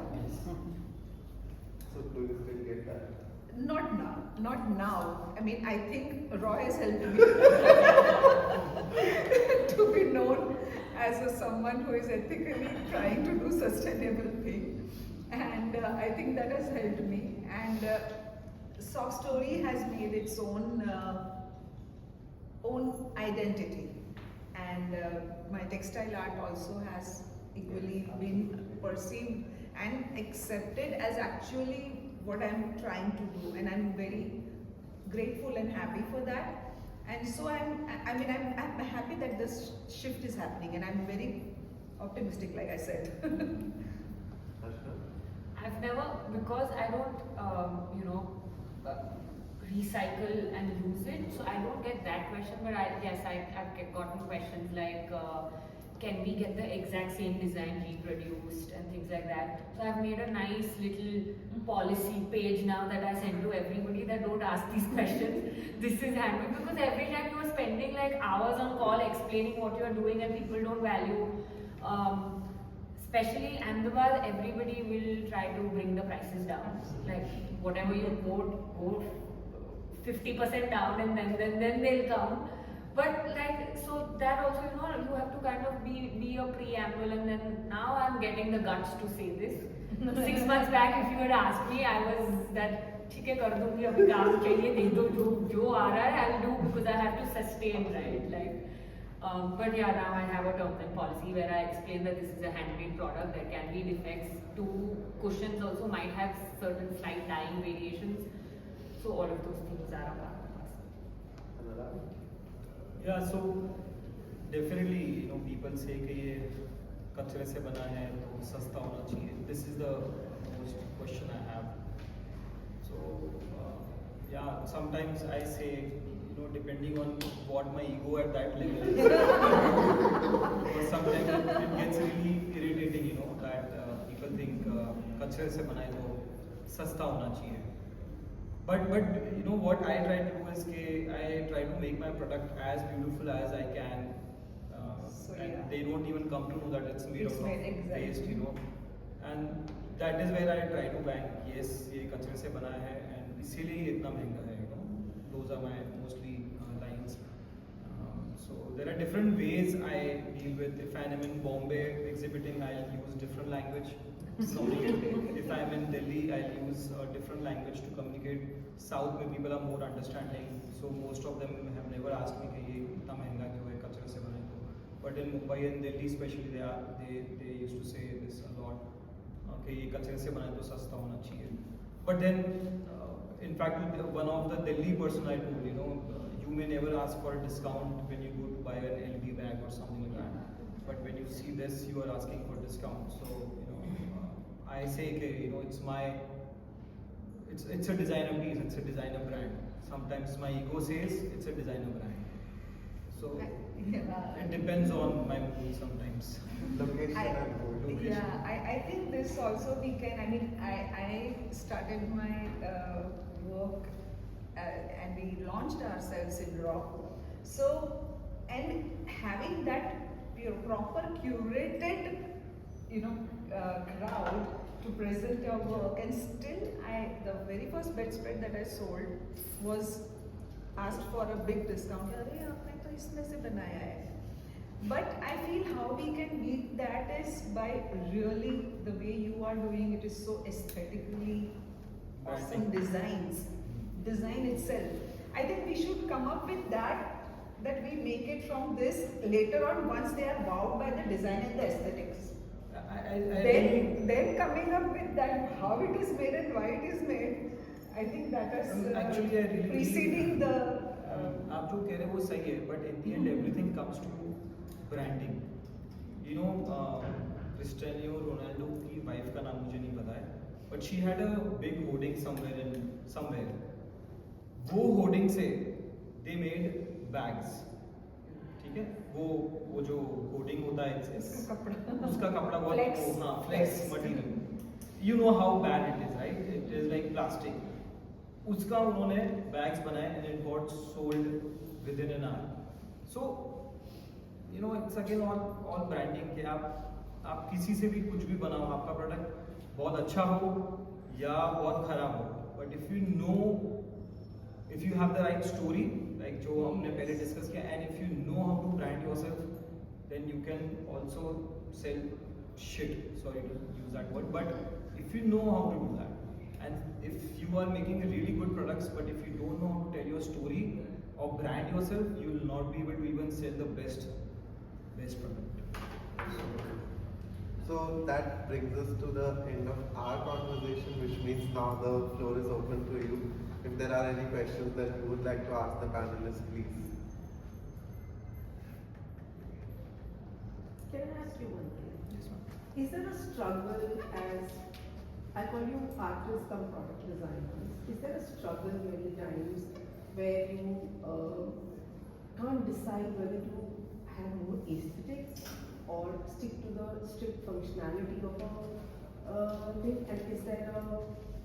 So do you still get that? Not now. I mean, I think Roy has helped me to be known as someone who is ethically trying to do sustainable thing, and I think that has helped me. And Softstory has made its own identity, and my textile art also has equally been perceived and accepted as actually what I'm trying to do, and I'm very grateful and happy for that. And so I'm happy that this shift is happening, and I'm very optimistic, like I said. Aashna? I've never, because I don't, recycle and use it, so I don't get that question. But I've gotten questions like, can we get the exact same design reproduced and things like that. So I've made a nice little policy page now that I send to everybody that don't ask these questions. This is handmade, because every time you are spending like hours on call explaining what you are doing and people don't value. Especially Ahmedabad, everybody will try to bring the prices down. Like whatever you quote, go 50% down, and then they'll come. But like, so that also, you have to kind of be a preamble, and then now I'm getting the guts to say this. 6 months back, if you had asked me, I was that, ठीक है कर दूँगी अभी काम चाहिए दे दो जो आ रहा है I'll do, because I have to sustain, right? Like, but yeah, now I have a terms and policy where I explain that this is a handmade product. There can be defects. Cushions also might have certain slight dyeing variations. So all of those things are a part of us. Anurag? Yeah, so definitely, people say कि ये कचरे से बना है तो सस्ता होना चाहिए. This is the most question I have. So yeah, sometimes I say, depending on what my ego at that level is. But sometimes it gets really irritating, that people think कचरे से बनाए तो सस्ता होना चाहिए. But what I try to do is I try to make my product as beautiful as I can, and they don't even come to know that it's made out of waste, and that is where I try to bang. Yes, ये कचरे से बना है, and इसीलिए इतना महंगा है. Those are my mostly lines. So there are different ways I deal with. If I'm in Bombay exhibiting, I'll use different language. If I'm in Delhi, I'll use a different language to communicate. South में people are more understanding, so most of them have never asked me कि ये इतना महंगा क्यों है कचरे से बनाए तो. But in Mumbai and Delhi especially, they used to say this a lot. कि ये कचरे से बनाए तो सस्ता होना चाहिए. But then, in fact, one of the Delhi person I told, you may never ask for a discount when you go to buy an LV bag or something like that. But when you see this, you are asking for discount. So, I say, it's a designer piece, it's a designer brand. Sometimes my ego says it's a designer brand. So, it depends on my mood sometimes. Location and goal. Yeah, I think this also we can, I started my work and we launched ourselves in Raw. So, and having that proper curated, crowd to present your work, and still the very first bedspread that I sold was asked for a big discount. अरे आपने तो इसमें से बनाया है. But I feel how we can meet that is by really the way you are doing it is so aesthetically awesome design itself. I think we should come up with that we make it from this later on once they are wowed by the design and the aesthetics. Then coming up with that how it is made and why it is made, I think that is actually I really preceding the. आप जो कह रहे हो वो सही है, but at the end everything comes to branding. Cristiano Ronaldo की wife का नाम मुझे नहीं पता है, but she had a big hoarding somewhere. वो hoarding से they made bags. ठीक है? वो जो hoarding होता है उसका कपड़ा बहुत flex material. You know how bad it is, right? It is like plastic. उसका उन्होंने bags बनाए and it got sold within an hour. So, it's again all branding कि आप किसी से भी कुछ भी बनाओ, आपका प्रोडक्ट बहुत अच्छा हो या बहुत खराब हो, but if you have the right story, like जो हमने पहले discuss किया, and if you know how to brand yourself, then you can also sell shit. Sorry to use that word, but if you know how to do that, And if you are making really good products, but if you don't know how to tell your story or brand yourself, you will not be able to even sell the best product. So that brings us to the end of our conversation, which means now the floor is open to you. If there are any questions that you would like to ask the panelists, please. Can I ask you one thing? Yes, ma'am. Is there a struggle as, I call you artists come product designers, is there a struggle many times where you can't decide whether to have more aesthetics or stick to the strict functionality of a thing? And is there a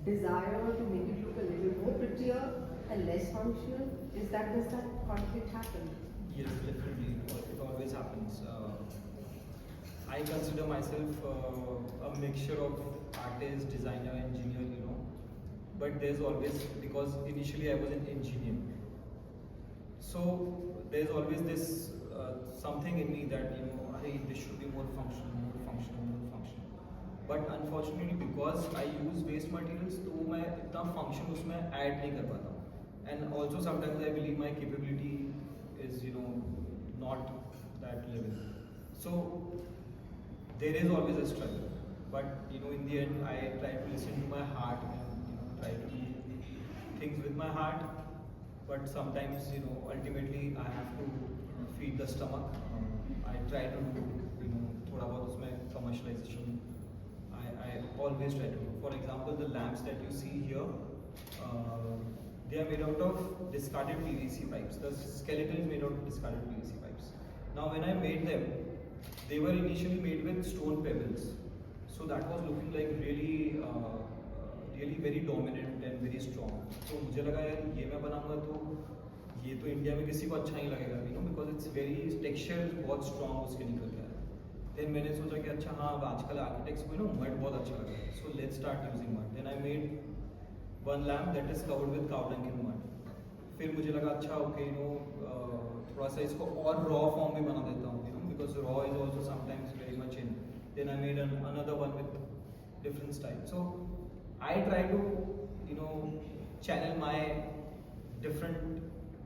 desire to make it look a little more prettier and less functional? Does that conflict happen? Yes, definitely. It always happens. I consider myself a mixture of artist, designer, engineer, you know. But there's always, because initially I was an engineer. So there's always this something in me that, you know, hey, this should be more functional. But unfortunately, because I use waste materials, तो मैं इतना function उसमें add नहीं कर पाता. And also sometimes I believe my capability is, you know, not that level. So there is always a struggle. But you know, in the end, I try to listen to my heart and, you know, try to do things with my heart. But sometimes, you know, ultimately I have to feed the stomach. I try to do, you know, थोड़ा बहुत उसमें commercialization. I always try to do. For example, the lamps that you see here, they are made out of discarded PVC pipes. The skeleton is made out of discarded PVC pipes. Now, when I made them, they were initially made with stone pebbles. So that was looking like really, really very dominant and very strong. So मुझे लगा यार ये मैं बनाऊंगा तो ये तो India में किसी को अच्छा नहीं लगेगा, you know, because it's very texture बहुत strong उसके निकल के आया. Then मैंने सोचा कि अच्छा हाँ अब आजकल architects को ना mud बहुत अच्छा लग रहा है. So let's start using mud. Then I made one lamp that is covered with cow dung and mud. फिर मुझे लगा अच्छा okay, you know, थोड़ा सा इसको और raw form में बना देता हूँ, you know, because raw is also sometimes very much in. Then I made another one with different style. So I try to, you know, channel my different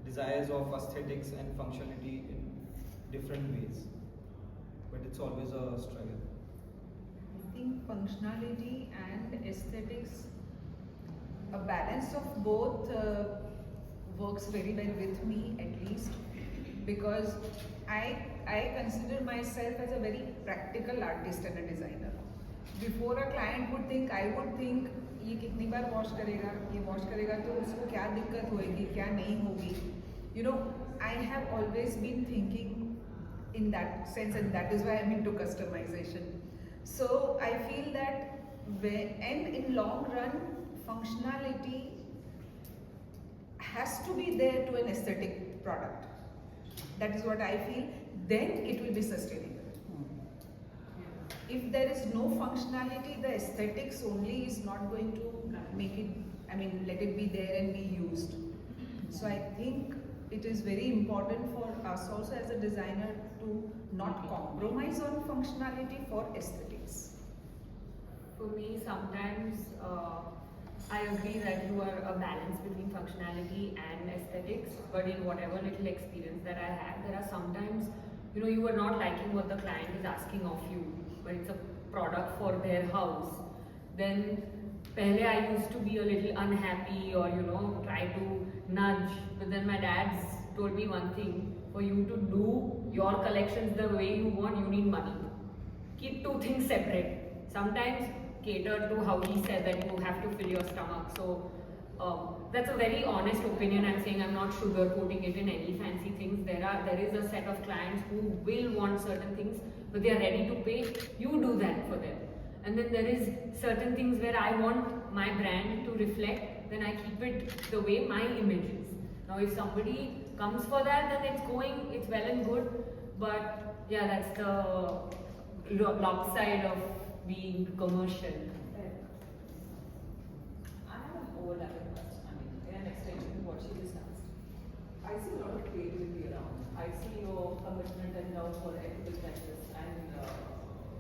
desires of aesthetics and functionality in different ways. But it's always a struggle. I think functionality and aesthetics, a balance of both works very well with me at least, because I consider myself as a very practical artist and a designer. Before a client would think, I would think ये कितनी बार wash करेगा, ये wash करेगा तो उसको क्या दिक्कत होएगी, क्या नहीं होगी. You know, I have always been thinking in that sense, and that is why I'm into customization. So I feel that and in long run, functionality has to be there to an aesthetic product. That is what I feel. Then it will be sustainable. If there is no functionality, the aesthetics only is not going to make it, I mean, let it be there and be used. So I think it is very important for us also as a designer to not compromise on functionality for aesthetics. For me, sometimes I agree that you are a balance between functionality and aesthetics, but in whatever little experience that I had, there are sometimes, you know, you are not liking what the client is asking of you, but it's a product for their house. Then, pehle I used to be a little unhappy or, you know, try to nudge, but then my dad's told me one thing: for you to do your collections the way you want, you need money. Keep two things separate. Sometimes cater to how he said that you have to fill your stomach. So that's a very honest opinion. I'm saying I'm not sugarcoating it in any fancy things. There is a set of clients who will want certain things, but they are ready to pay. You do that for them. And then there is certain things where I want my brand to reflect, then I keep it the way my image is. Now if somebody comes for that, then it's well and good. But yeah, that's the lopside of being commercial. I have an overlapping question. I mean, in an extension to what she just asked. I see a lot of creativity around. I see your commitment and love for ethical practice and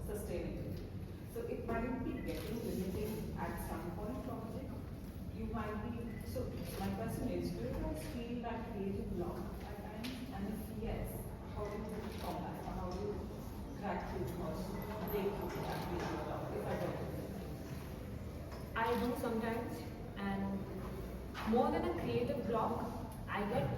sustainability. So it might be getting limiting at some point, probably. you might be, so my question is, do you guys feel that creative block at times? And if yes, how do you combat or how do you crack through or break through that creative block, if I don't? I do sometimes, and more than a creative block, I get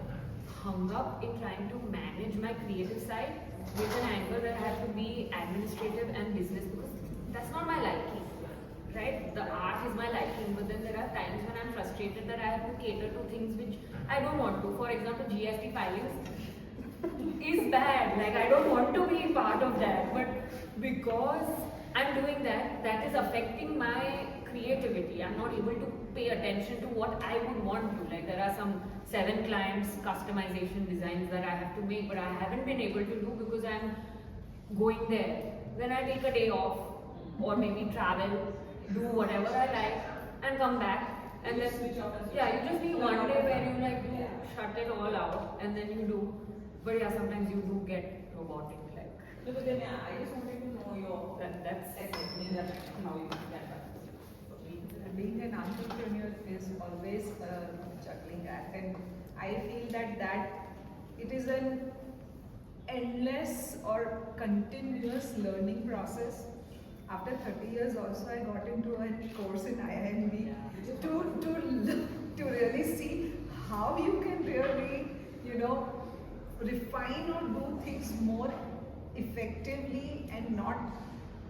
hung up in trying to manage my creative side with an angle where I have to be administrative and business, because that's not my liking, right? The art is my liking, but then there are times when I'm frustrated that I have to cater to things which I don't want to. For example, GST filings is bad. Like, I don't want to be part of that, but because I'm doing that, that is affecting my creativity. I'm not able to pay attention to what I would want to. Like, there are some 7 clients customization designs that I have to make, but I haven't been able to do because I'm going there. Then I take a day off, or maybe travel, do whatever I like, and come back. And then, yeah, you just need one day where you like do shut it all out, and then you do. But yeah, sometimes you do get robotic, like. No, but then yeah, I just wanted to know your That's assessment that how you get that. Being an entrepreneur is always a juggling act, and I feel that it is an endless or continuous learning process. After 30 years also, I got into a course in IIMB to really see how you can really, refine or do things more effectively and not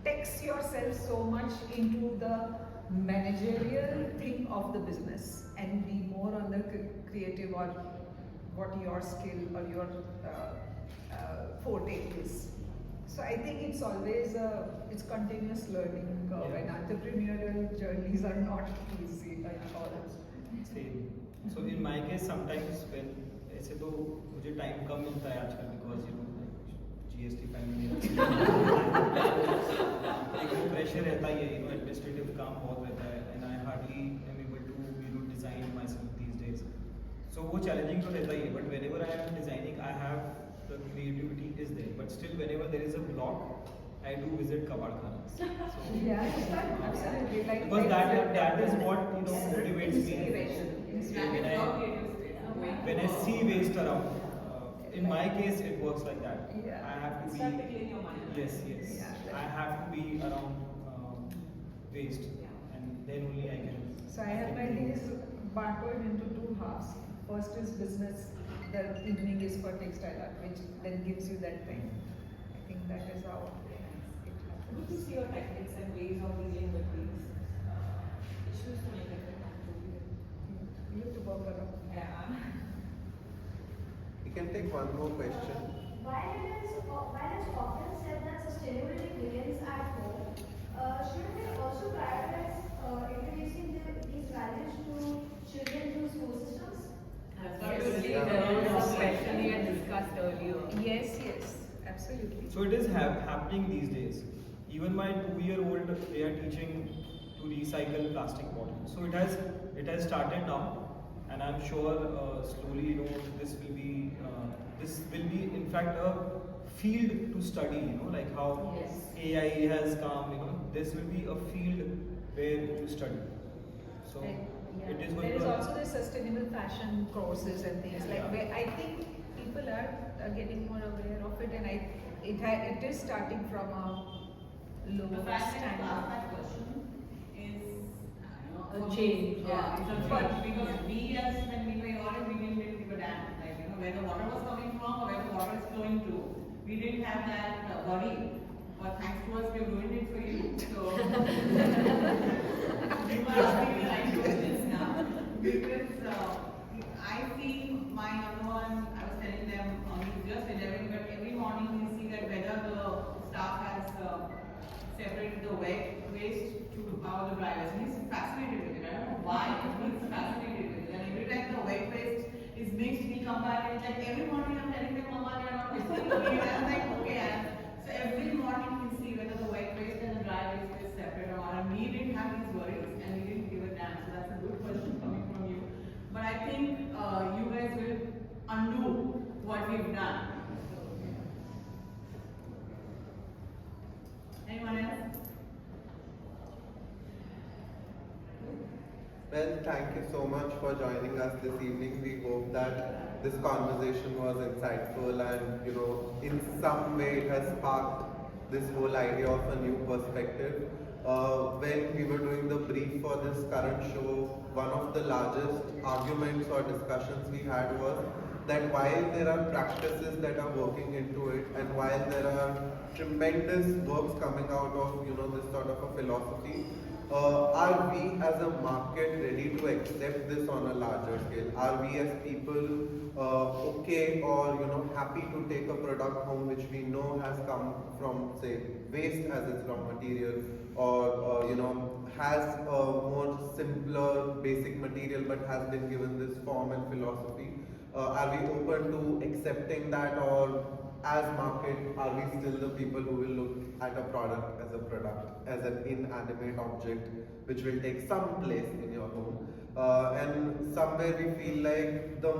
tax yourself so much into the managerial thing of the business and be more on the creative or what your skill or your forte is. So I think it's always it's continuous learning curve, and entrepreneurial journeys are not easy at all. Same. So in my case, sometimes when ऐसे तो मुझे time कम मिलता है आजकल because GST filing एक वो pressure रहता ही है, administrative काम बहुत रहता है, and I hardly am able to design myself these days. So वो challenging तो रहता ही है, but whenever I am designing, I have the creativity is there, but still whenever there is a block, I do visit kabad khanas. So, Yeah, absolutely. Like because that is what motivates me when I see waste around. In my case, it works like that. Yeah. I have to be Start clearing your mind. yes. Yeah. I have to be around waste, and then only I can. So I have my days backward into 2 halves. First is business, the evening is for textile art, which then gives you that time. I think that is how it What is happens. your techniques and ways of dealing with these issues to make it You have to work around. Yeah. We can take one more question. While it is often said that sustainability begins at home, should we also prioritize introducing these values to children through school systems? absolutely. Yeah. There was a question we had discussed earlier. Yes, absolutely. So it is happening these days. Even my 2-year-old, they are teaching to recycle plastic bottles. So it has started now, and I'm sure slowly, this will be in fact a field to study. Like how Yes. AI has come. This will be a field where you study. So And, it is going there is to. also the sustainable fashion courses and things like Yeah. where I think people are getting more aware of it, and it is starting from a low The fact that you standard. asked that question is A change, yeah. It's a change because we as when we were young, we didn't give a damn. Like where the water was coming from or where the water is flowing to, we didn't have that worry. But thanks to us, we're doing it for you. So you are asking the right questions now because I see my younger one. I was telling them he's just 11, but every morning we see that whether the staff has separated the wet waste to how the dry waste. And he's fascinated with it. I don't know why, but he's fascinated with it. And every time the wet waste is mixed, we come back and like every morning I'm telling them, Mama, they are not mixing it. I'm like, okay. And so every morning we see whether the wet waste and the dry waste is separate or not. And we didn't have these worries and we didn't give a damn. So that's a good question coming from you. But I think you guys will undo what we've done. Anyone else? Well, thank you so much for joining us this evening. We hope that this conversation was insightful and, in some way it has sparked this whole idea of a new perspective. When we were doing the brief for this current show, one of the largest arguments or discussions we had was that while there are practices that are working into it and while there are tremendous works coming out of this sort of a philosophy, are we as a market ready to accept this on a larger scale? Are we as people okay or happy to take a product home which we know has come from, say, waste as its raw material, or has a more simpler basic material but has been given this form and philosophy? Are we open to accepting that, or as market, are we still the people who will look at a product, as an inanimate object which will take some place in your home? And somewhere we feel like the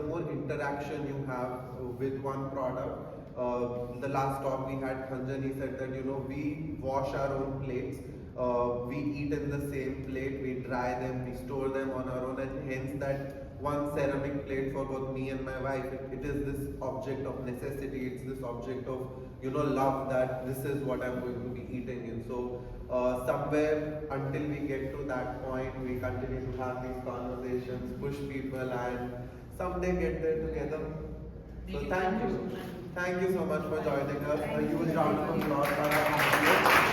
more interaction you have with one product. The last talk we had, Anjani said that we wash our own plates. We eat in the same plate, we dry them, we store them on our own, and hence that one ceramic plate for both me and my wife, it is this object of necessity, it's this object of love, that this is what I'm going to be eating in. So somewhere until we get to that point, we continue to have these conversations, push people, and someday get there together. So thank you so much for joining us. A huge round of applause for our